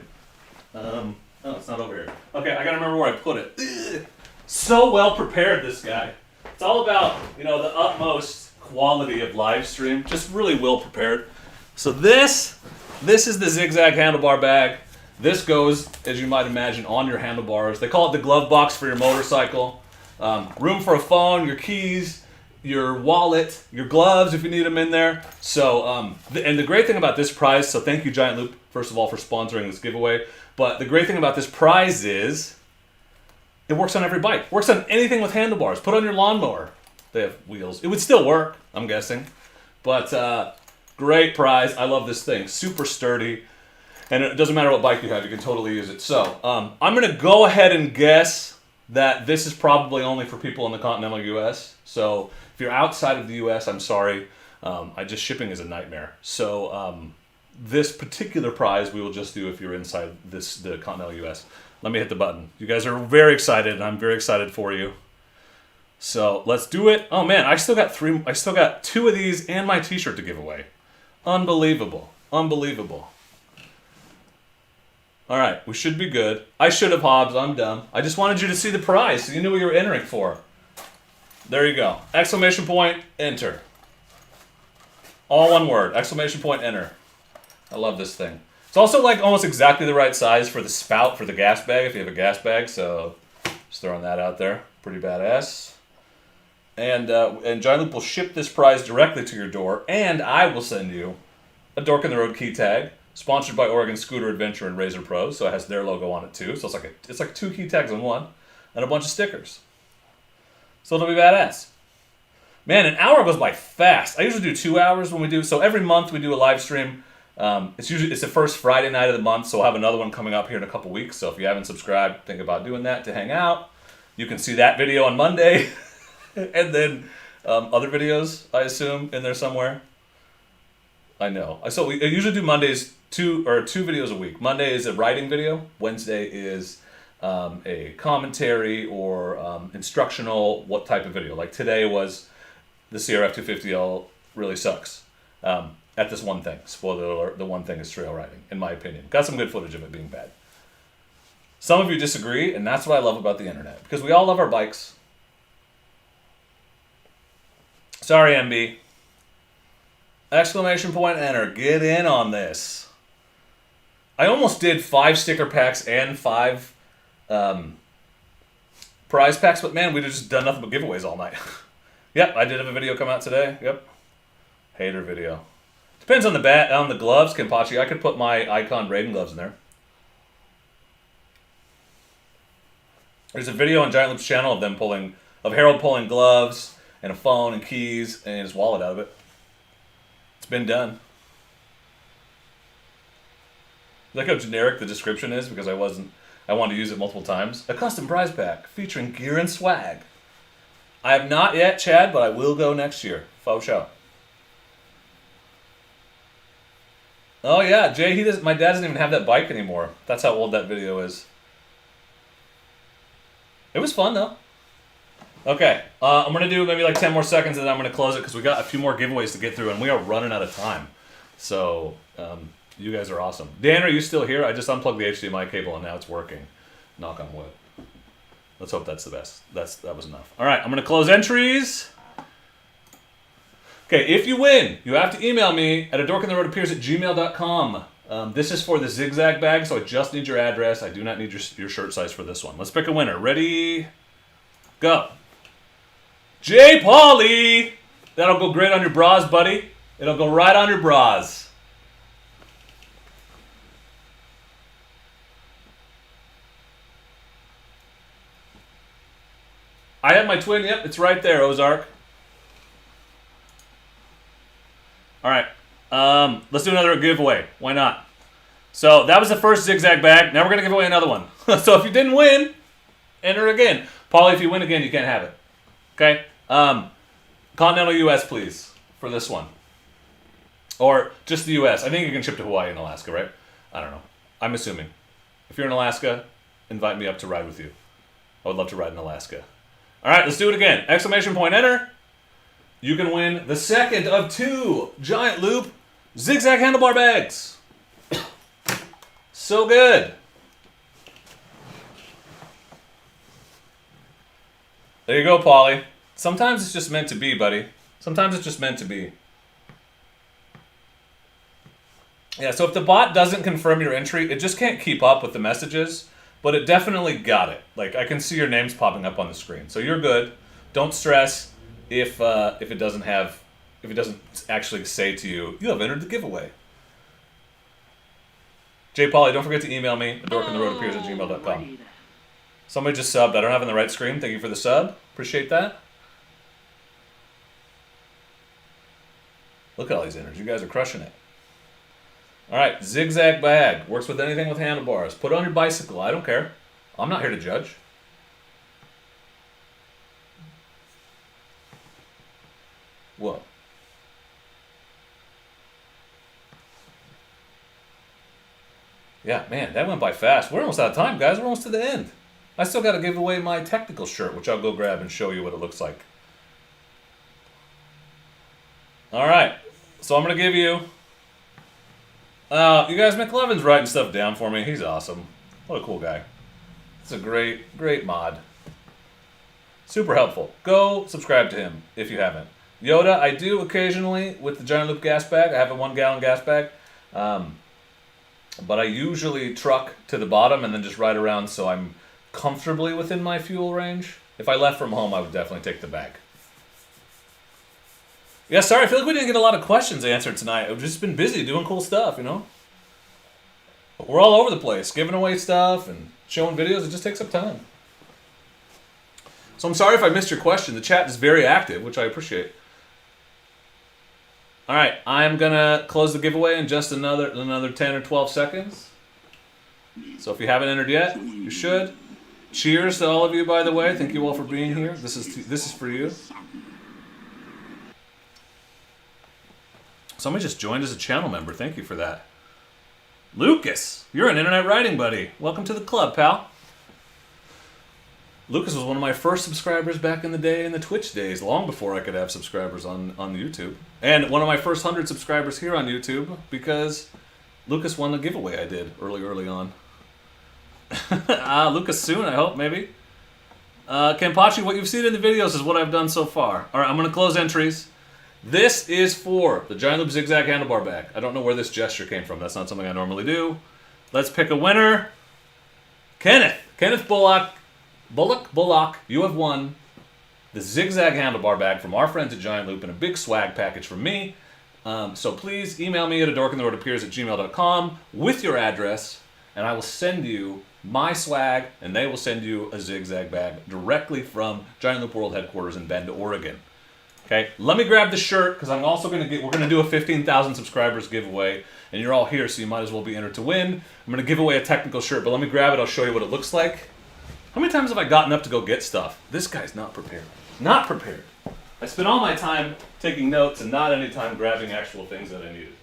Oh, it's not over here. Okay, I got to remember where I put it. Ugh. So well prepared, this guy. It's all about, the utmost quality of live stream. Just really well prepared. So this is the zigzag handlebar bag. This goes, as you might imagine, on your handlebars. They call it the glove box for your motorcycle. Room for a phone, your keys, your wallet, your gloves if you need them in there. So, and the great thing about this prize, so thank you Giant Loop, first of all, for sponsoring this giveaway. But the great thing about this prize is it works on every bike. Works on anything with handlebars. Put on your lawnmower. They have wheels. It would still work, I'm guessing. But great prize. I love this thing. Super sturdy. And it doesn't matter what bike you have, you can totally use it. So, I'm going to go ahead and guess that this is probably only for people in the continental U.S. So, if you're outside of the U.S., I'm sorry. Shipping is a nightmare. So, this particular prize we will just do if you're inside the continental U.S. Let me hit the button. You guys are very excited, and I'm very excited for you. So, let's do it. Oh, man, I still got 2 of these and my t-shirt to give away. Unbelievable. Unbelievable. All right, we should be good. I should have, Hobbs. I'm dumb. I just wanted you to see the prize so you knew what you were entering for. There you go. Exclamation point, enter. All one word. Exclamation point, enter. I love this thing. It's also like almost exactly the right size for the spout for the gas bag if you have a gas bag. So just throwing that out there. Pretty badass. And Giant Loop will ship this prize directly to your door, and I will send you a Dork in the Road key tag. Sponsored by Oregon Scooter Adventure and Razor Pros, so it has their logo on it too. So it's like 2 key tags in one, and a bunch of stickers. So it'll be badass. Man, an hour goes by fast. I usually do 2 hours when we do. So every month we do a live stream. It's the first Friday night of the month, so we'll have another one coming up here in a couple weeks. So if you haven't subscribed, think about doing that to hang out. You can see that video on Monday, and then other videos, I assume, in there somewhere. I know. So we usually do Mondays. 2 videos a week. Monday is a writing video. Wednesday is a commentary or instructional what type of video. Like today was the CRF 250L really sucks at this one thing. Spoiler alert, the one thing is trail riding, in my opinion. Got some good footage of it being bad. Some of you disagree, and that's what I love about the internet. Because we all love our bikes. Sorry, MB. Exclamation point, enter. Get in on this. I almost did 5 sticker packs and 5 prize packs, but man, we'd have just done nothing but giveaways all night. Yep, I did have a video come out today. Yep. Hater video. Depends on the gloves, Kenpachi. I could put my Icon Raiden gloves in there. There's a video on Giant Loop's channel of Harold pulling gloves and a phone and keys and his wallet out of it. It's been done. Like how generic the description is because I wasn't I wanted to use it multiple times. A custom prize pack featuring gear and swag. I have not yet, Chad, but I will go next year. Faux show. Oh yeah, Jay, my dad doesn't even have that bike anymore. That's how old that video is. It was fun though. Okay, I'm going to do maybe like 10 more seconds and then I'm going to close it because we got a few more giveaways to get through and we are running out of time. So, you guys are awesome. Dan, are you still here? I just unplugged the HDMI cable and now it's working. Knock on wood. Let's hope that's the best. That was enough. All right, I'm going to close entries. Okay, if you win, you have to email me at dorkintheroad@gmail.com. This is for the zigzag bag, so I just need your address. I do not need your shirt size for this one. Let's pick a winner. Ready? Go. Jay Pauly! That'll go great on your bras, buddy. It'll go right on your bras. I have my twin. Yep, it's right there, Ozark. All right. Let's do another giveaway. Why not? So that was the first zigzag bag. Now we're going to give away another one. So if you didn't win, enter again. Pauly, if you win again, you can't have it. Okay? Continental U.S., please, for this one. Or just the U.S. I think you can ship to Hawaii and Alaska, right? I don't know. I'm assuming. If you're in Alaska, invite me up to ride with you. I would love to ride in Alaska. All right, let's do it again. Exclamation point, enter. You can win the second of 2 Giant Loop zigzag handlebar bags. So good. There you go, Pauly. Sometimes it's just meant to be, buddy. Sometimes it's just meant to be. Yeah, so if the bot doesn't confirm your entry, it just can't keep up with the messages, but it definitely got it. Like, I can see your names popping up on the screen. So you're good. Don't stress if it doesn't actually say to you, you have entered the giveaway. Jay Pauly, don't forget to email me. dorkintheroad@gmail.com. Somebody just subbed. I don't have it on the right screen. Thank you for the sub. Appreciate that. Look at all these entries. You guys are crushing it. All right, zigzag bag. Works with anything with handlebars. Put it on your bicycle. I don't care. I'm not here to judge. Whoa. Yeah, man, that went by fast. We're almost out of time, guys. We're almost to the end. I still got to give away my technical shirt, which I'll go grab and show you what it looks like. All right, so I'm going to give you... you guys, McLevin's writing stuff down for me. He's awesome. What a cool guy. It's a great, great mod. Super helpful. Go subscribe to him if you haven't. Yoda, I do occasionally with the Giant Loop gas bag. I have a 1 gallon gas bag. But I usually truck to the bottom and then just ride around so I'm comfortably within my fuel range. If I left from home, I would definitely take the bag. Yeah, sorry, I feel like we didn't get a lot of questions answered tonight. I've just been busy doing cool stuff, you know? But we're all over the place, giving away stuff and showing videos. It just takes up time. So I'm sorry if I missed your question. The chat is very active, which I appreciate. All right, I'm going to close the giveaway in just another 10 or 12 seconds. So if you haven't entered yet, you should. Cheers to all of you, by the way. Thank you all for being here. This is for you. Somebody just joined as a channel member. Thank you for that. Lucas, you're an internet writing buddy. Welcome to the club, pal. Lucas was one of my first subscribers back in the day, in the Twitch days, long before I could have subscribers on YouTube. And one of my first 100 subscribers here on YouTube because Lucas won the giveaway I did early on. Lucas soon, I hope, maybe. Kenpachi, what you've seen in the videos is what I've done so far. All right, I'm going to close entries. This is for the Giant Loop Zigzag Handlebar Bag. I don't know where this gesture came from. That's not something I normally do. Let's pick a winner. Kenneth Bullock, you have won the Zigzag Handlebar Bag from our friends at Giant Loop and a big swag package from me. So please email me at dorkintheroad@gmail.com with your address, and I will send you my swag, and they will send you a zigzag bag directly from Giant Loop World Headquarters in Bend, Oregon. Okay, let me grab the shirt because I'm also we're gonna do a 15,000 subscribers giveaway, and you're all here, so you might as well be entered to win. I'm gonna give away a technical shirt, but let me grab it. I'll show you what it looks like. How many times have I gotten up to go get stuff? This guy's not prepared. Not prepared. I spent all my time taking notes and not any time grabbing actual things that I needed.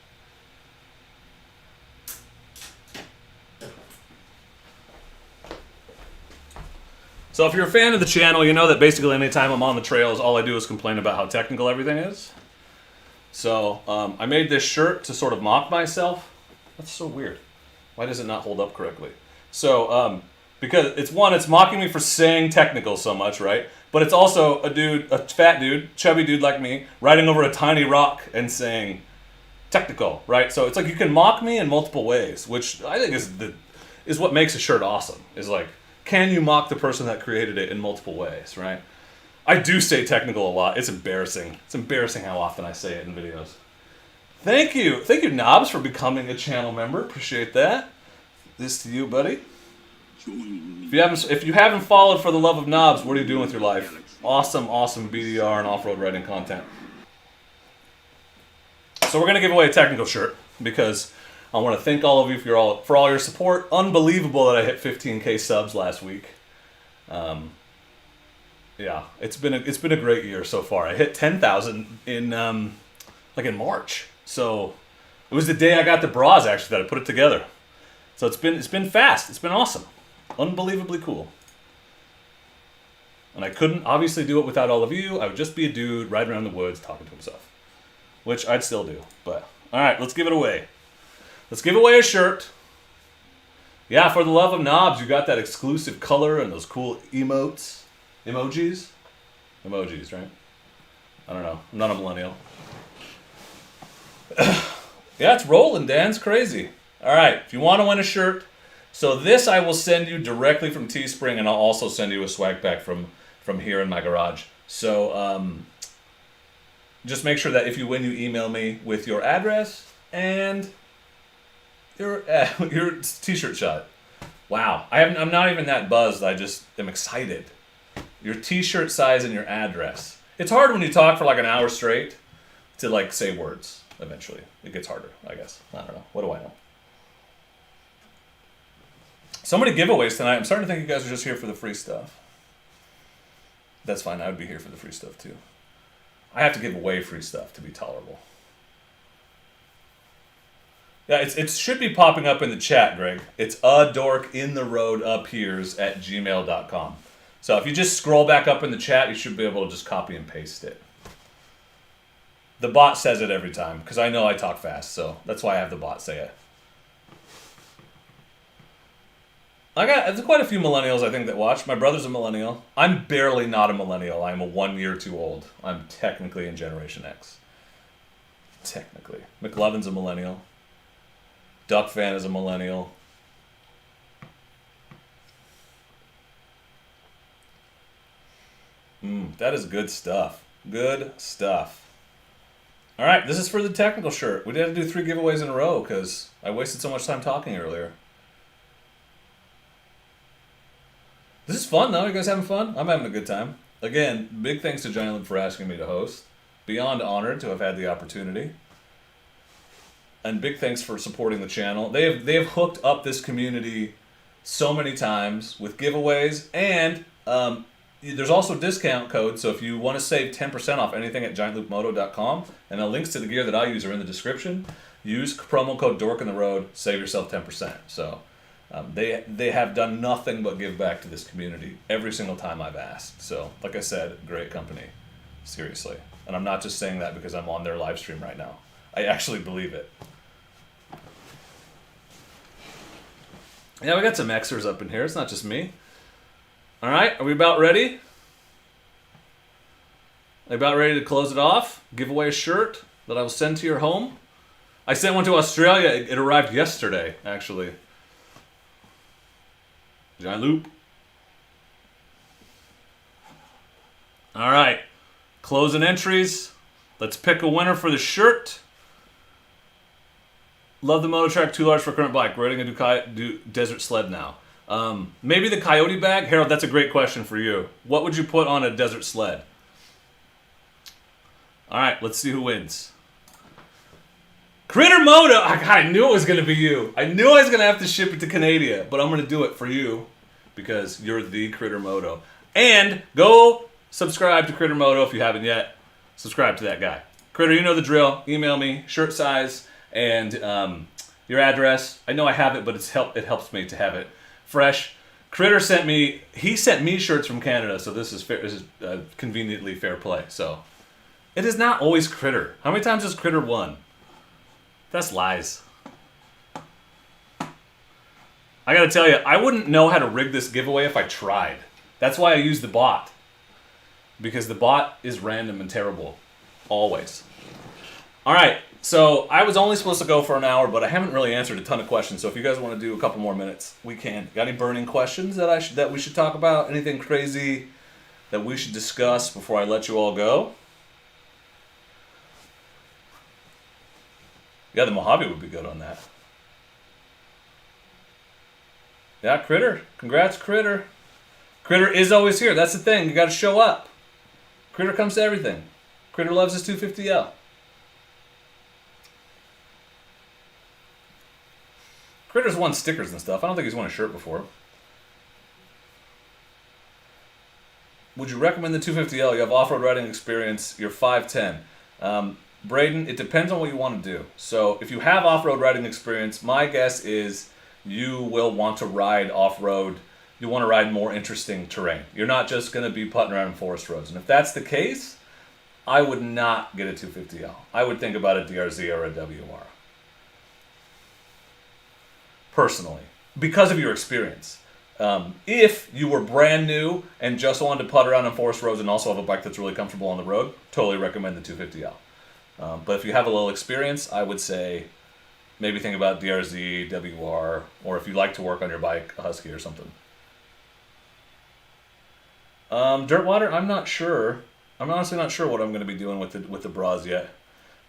So if you're a fan of the channel, you know that basically anytime I'm on the trails, all I do is complain about how technical everything is. So I made this shirt to sort of mock myself. That's so weird. Why does it not hold up correctly? So because it's mocking me for saying technical so much, right? But it's also a fat dude, chubby dude like me, riding over a tiny rock and saying technical, right? So it's like you can mock me in multiple ways, which I think is what makes a shirt awesome. Is like, can you mock the person that created it in multiple ways, right? I do say technical a lot. It's embarrassing. It's embarrassing how often I say it in videos. Thank you, Knobs, for becoming a channel member. Appreciate that. This to you, buddy. If you haven't followed For the Love of Knobs, what are you doing with your life? Awesome BDR and off-road riding content. So we're gonna give away a technical shirt because I want to thank all of you for all your support. Unbelievable that I hit 15K subs last week. Yeah, it's been a great year so far. I hit 10,000 in March. So it was the day I got the bras actually that I put it together. So it's been fast. It's been awesome. Unbelievably cool. And I couldn't obviously do it without all of you. I would just be a dude riding around the woods talking to himself, which I'd still do. But all right, let's give it away. Let's give away a shirt. Yeah, For the Love of Knobs, you got that exclusive color and those cool emojis. Emojis, right? I don't know. I'm not a millennial. Yeah, it's rolling, Dan. It's crazy. All right, if you want to win a shirt, so this I will send you directly from Teespring, and I'll also send you a swag pack from here in my garage. So just make sure that if you win, you email me with your address and your t-shirt shot. Wow, I'm not even that buzzed. I just am excited. Your t-shirt size and your address. It's hard when you talk for like an hour straight to like say words. Eventually, it gets harder, I guess. I don't know. What do I know? So many giveaways tonight. I'm starting to think you guys are just here for the free stuff. That's fine. I would be here for the free stuff too. I have to give away free stuff to be tolerable. Yeah, it should be popping up in the chat, Greg. It's dorkintheroad@gmail.com. So if you just scroll back up in the chat, you should be able to just copy and paste it. The bot says it every time, because I know I talk fast, so that's why I have the bot say it. There's quite a few millennials, I think, that watch. My brother's a millennial. I'm barely not a millennial. I'm a 1 year too old. I'm technically in Generation X. Technically. McLovin's a millennial. Duck Fan is a millennial. That is good stuff. Good stuff. All right, this is for the technical shirt. We did have to do 3 giveaways in a row because I wasted so much time talking earlier. This is fun, though. You guys having fun? I'm having a good time. Again, big thanks to Giant Loop for asking me to host. Beyond honored to have had the opportunity. And big thanks for supporting the channel. They have hooked up this community so many times with giveaways, and there's also discount codes. So if you want to save 10% off anything at giantloopmoto.com, and the links to the gear that I use are in the description, use promo code dorkintheroad, save yourself 10%. So they have done nothing but give back to this community every single time I've asked. So like I said, great company, seriously. And I'm not just saying that because I'm on their live stream right now. I actually believe it. Yeah, we got some Xers up in here. It's not just me. All right, are we about ready? Are we about ready to close it off? Give away a shirt that I will send to your home. I sent one to Australia. It arrived yesterday, actually. Giant Loop. All right, closing entries. Let's pick a winner for the shirt. Love the Moto Track, too large for current bike. Riding a desert sled now. Maybe the Coyote bag? Harold, that's a great question for you. What would you put on a desert sled? All right, let's see who wins. Critter Moto. I knew it was going to be you. I knew I was going to have to ship it to Canada, but I'm going to do it for you because you're the Critter Moto. And go subscribe to Critter Moto if you haven't yet. Subscribe to that guy. Critter, you know the drill. Email me, shirt size, and your address. I know I have it, but it helps me to have it fresh. Critter sent me shirts from Canada, so this is fair. This is conveniently fair play. So it is not always Critter. How many times has Critter won? That's lies. I gotta tell you, I wouldn't know how to rig this giveaway if I tried. That's why I use the bot. Because the bot is random and terrible. Always. Alright, so I was only supposed to go for an hour, but I haven't really answered a ton of questions, so if you guys want to do a couple more minutes, we can. Got any burning questions that we should talk about? Anything crazy that we should discuss before I let you all go? Yeah, the Mojave would be good on that. Yeah, Critter. Congrats, Critter. Critter is always here. That's the thing. You got to show up. Critter comes to everything. Critter loves his 250L. Critter's won stickers and stuff. I don't think he's won a shirt before. Would you recommend the 250L? You have off-road riding experience. You're 5'10". Braden, it depends on what you want to do. So if you have off-road riding experience, my guess is you will want to ride off-road. You want to ride more interesting terrain. You're not just going to be putting around in forest roads. And if that's the case, I would not get a 250L. I would think about a DRZ or a WR. Personally, because of your experience. If you were brand new and just wanted to putt around on forest roads and also have a bike that's really comfortable on the road, totally recommend the 250L. But if you have a little experience, I would say maybe think about DRZ, WR, or if you like to work on your bike, a Husky or something. Dirtwater, I'm not sure. I'm honestly not sure what I'm going to be doing with the bras yet.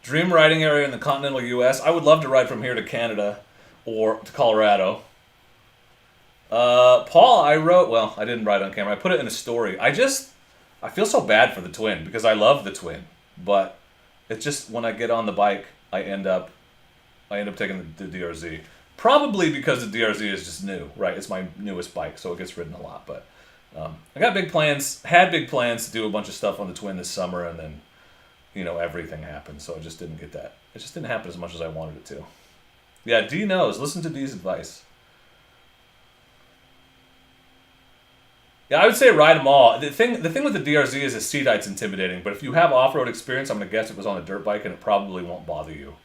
Dream riding area in the continental U.S. I would love to ride from here to Canada or to Colorado. Paul, I didn't ride on camera. I put it in a story. I feel so bad for the Twin because I love the Twin, but it's just when I get on the bike, I end up taking the DRZ. Probably because the DRZ is just new, right? It's my newest bike, so it gets ridden a lot. But I got big plans, to do a bunch of stuff on the Twin this summer, and then, everything happened, so I just didn't get that. It just didn't happen as much as I wanted it to. Yeah, D knows. Listen to D's advice. Yeah, I would say ride them all. The thing with the DRZ is the seat height's intimidating, but if you have off-road experience, I'm going to guess it was on a dirt bike, and it probably won't bother you.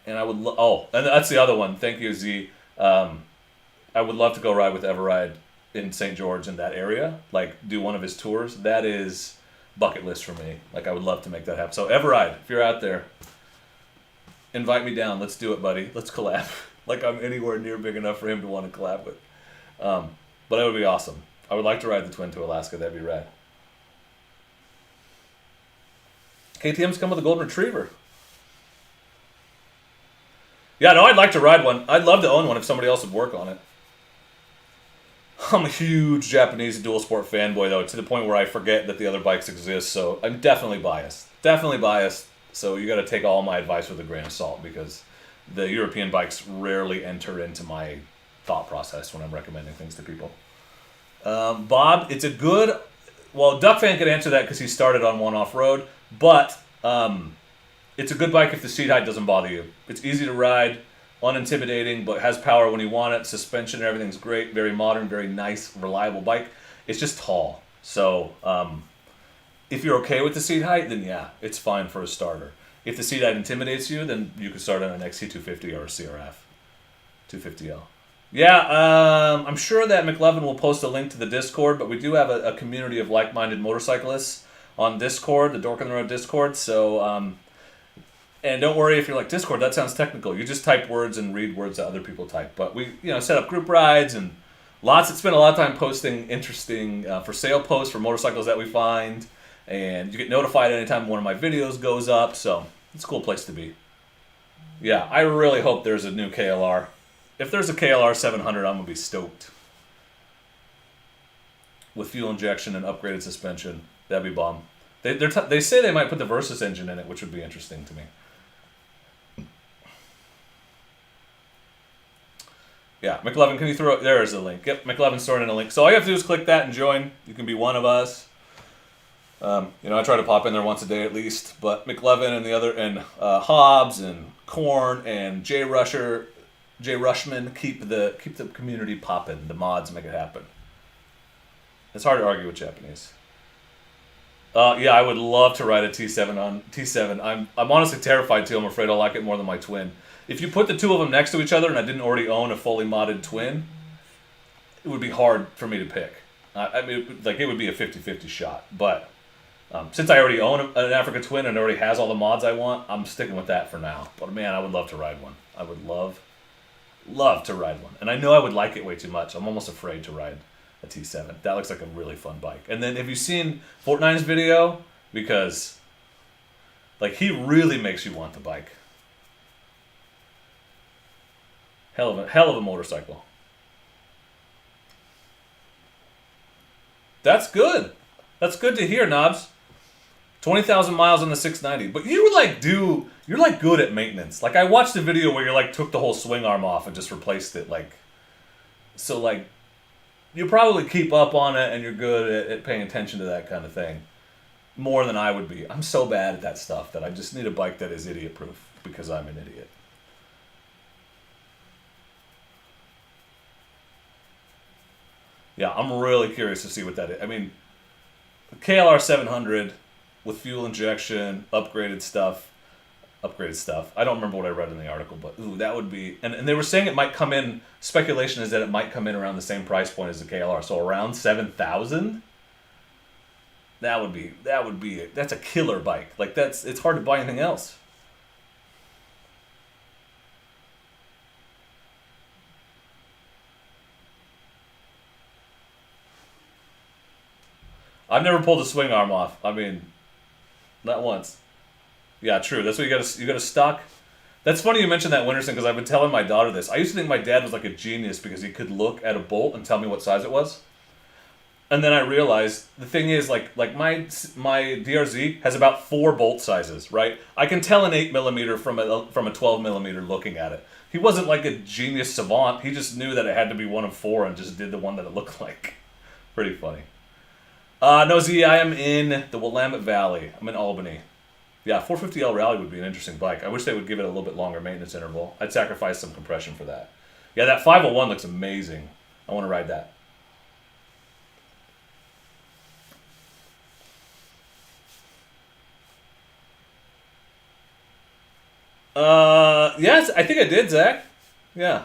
And I would... and that's the other one. Thank you, Z. I would love to go ride with Everride in St. George in that area. Like, do one of his tours. That is bucket list for me. Like, I would love to make that happen. So, Everride, if you're out there, invite me down. Let's do it, buddy. Let's collab. Like, I'm anywhere near big enough for him to want to collab with. But that would be awesome. I would like to ride the Twin to Alaska. That'd be rad. KTM's come with a Golden Retriever. Yeah, no, I'd like to ride one. I'd love to own one if somebody else would work on it. I'm a huge Japanese dual sport fanboy, though, to the point where I forget that the other bikes exist, so I'm definitely biased. Definitely biased, so you got to take all my advice with a grain of salt, because the European bikes rarely enter into my thought process when I'm recommending things to people. Bob, it's a good... Well, Duckfan could answer that because he started on one off-road, but it's a good bike if the seat height doesn't bother you. It's easy to ride, unintimidating, but has power when you want it. Suspension and everything's great. Very modern, very nice, reliable bike. It's just tall. So if you're okay with the seat height, then yeah, it's fine for a starter. If the seat height intimidates you, then you could start on an XC250 or a CRF 250L. Yeah, I'm sure that McLovin will post a link to the Discord, but we do have a community of like-minded motorcyclists on Discord, the Dork on the Road Discord. So, and don't worry if you're like, Discord, that sounds technical. You just type words and read words that other people type. But we, set up group rides and spend a lot of time posting interesting for sale posts for motorcycles that we find. And you get notified anytime one of my videos goes up. So it's a cool place to be. Yeah, I really hope there's a new KLR. If there's a KLR 700, I'm going to be stoked. With fuel injection and upgraded suspension. That'd be bomb. They say they might put the Versus engine in it, which would be interesting to me. Yeah, McLovin, can you throw... There's the link. Yep, McLovin's throwing in a link. So all you have to do is click that and join. You can be one of us. You know, I try to pop in there once a day at least. But McLovin and the other... And Hobbs and Korn and Jay Rushman keep the community popping. The mods make it happen. It's hard to argue with Japanese. Yeah, I would love to ride a T7 on T7. I'm honestly terrified too. I'm afraid I'll like it more than my twin. If you put the two of them next to each other and I didn't already own a fully modded twin, it would be hard for me to pick. I mean, like, it would be a 50-50 shot. But since I already own an Africa twin and it already has all the mods I want, I'm sticking with that for now. But man, I would love to ride one. I would love to ride one. And I know I would like it way too much. I'm almost afraid to ride a T7. That looks like a really fun bike. And then have you seen Fortnine's video? Because, like, he really makes you want the bike. Hell of a motorcycle. That's good. That's good to hear, Knobs. 20,000 miles on the 690. But you're like good at maintenance. Like, I watched the video where you like took the whole swing arm off and just replaced it. Like, so like, you probably keep up on it and you're good at paying attention to that kind of thing. More than I would be. I'm so bad at that stuff that I just need a bike that is idiot proof because I'm an idiot. Yeah, I'm really curious to see what that is. I mean, the KLR 700 with fuel injection, upgraded stuff. I don't remember what I read in the article, but ooh, that would be... And they were saying it might come in... Speculation is that it might come in around the same price point as the KLR, so around 7,000? That would be... That's a killer bike. Like, it's hard to buy anything else. I've never pulled a swing arm off. I mean, not once. Yeah, true. That's what you got to stock. That's funny you mentioned that, Winterson, because I've been telling my daughter this. I used to think my dad was like a genius because he could look at a bolt and tell me what size it was. And then I realized the thing is, like my DRZ has about 4 bolt sizes, right? I can tell an 8mm from a 12mm looking at it. He wasn't like a genius savant. He just knew that it had to be one of 4 and just did the one that it looked like. Pretty funny. No, Z, I am in the Willamette Valley. I'm in Albany. Yeah, 450L Rally would be an interesting bike. I wish they would give it a little bit longer maintenance interval. I'd sacrifice some compression for that. Yeah, that 501 looks amazing. I want to ride that. Yes, I think I did, Zach. Yeah.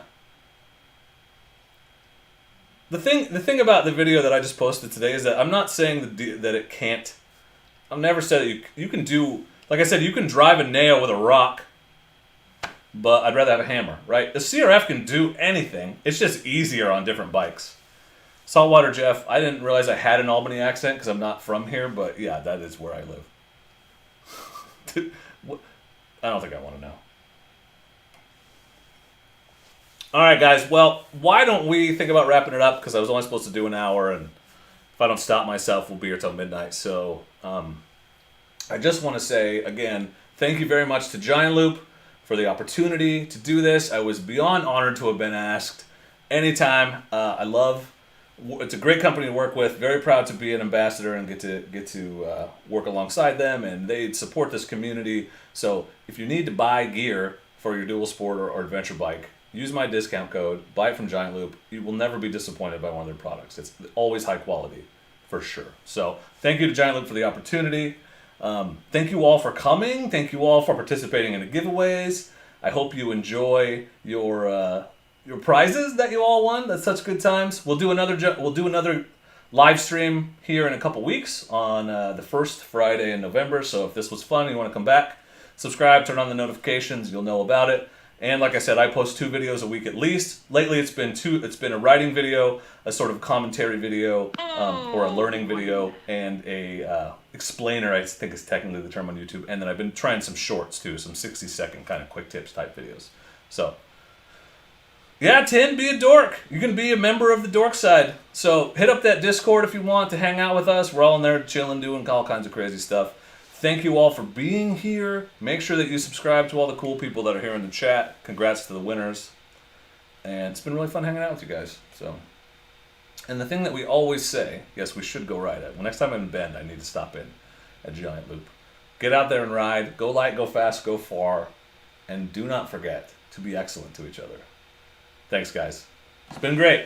The thing about the video that I just posted today is that I'm not saying that it can't. I've never said that you can do, like I said, you can drive a nail with a rock, but I'd rather have a hammer, right? The CRF can do anything. It's just easier on different bikes. Saltwater Jeff, I didn't realize I had an Albany accent because I'm not from here, but yeah, that is where I live. I don't think I want to know. All right, guys. Well, why don't we think about wrapping it up? Because I was only supposed to do an hour, and if I don't stop myself, we'll be here till midnight. So I just want to say, again, thank you very much to Giant Loop for the opportunity to do this. I was beyond honored to have been asked anytime. It's a great company to work with. Very proud to be an ambassador and get to work alongside them, and they support this community. So if you need to buy gear for your dual sport or adventure bike, use my discount code, buy it from Giant Loop. You will never be disappointed by one of their products. It's always high quality, for sure. So thank you to Giant Loop for the opportunity. Thank you all for coming. Thank you all for participating in the giveaways. I hope you enjoy your prizes that you all won. That's such good times. We'll do another live stream here in a couple weeks on the first Friday in November. So if this was fun and you want to come back, subscribe, turn on the notifications. You'll know about it. And like I said, I post 2 videos a week at least. Lately, it's been a writing video, a sort of commentary video, or a learning video, and a explainer, I think is technically the term on YouTube. And then I've been trying some shorts too, some 60-second kind of quick tips type videos. So Yeah, Tin, be a dork. You can be a member of the dork side. So hit up that Discord if you want to hang out with us. We're all in there chilling, doing all kinds of crazy stuff. Thank you all for being here. Make sure that you subscribe to all the cool people that are here in the chat. Congrats to the winners. And it's been really fun hanging out with you guys. So, and the thing that we always say, yes, we should go ride it. Well, next time I'm in Bend, I need to stop in at Giant Loop. Get out there and ride. Go light, go fast, go far. And do not forget to be excellent to each other. Thanks, guys. It's been great.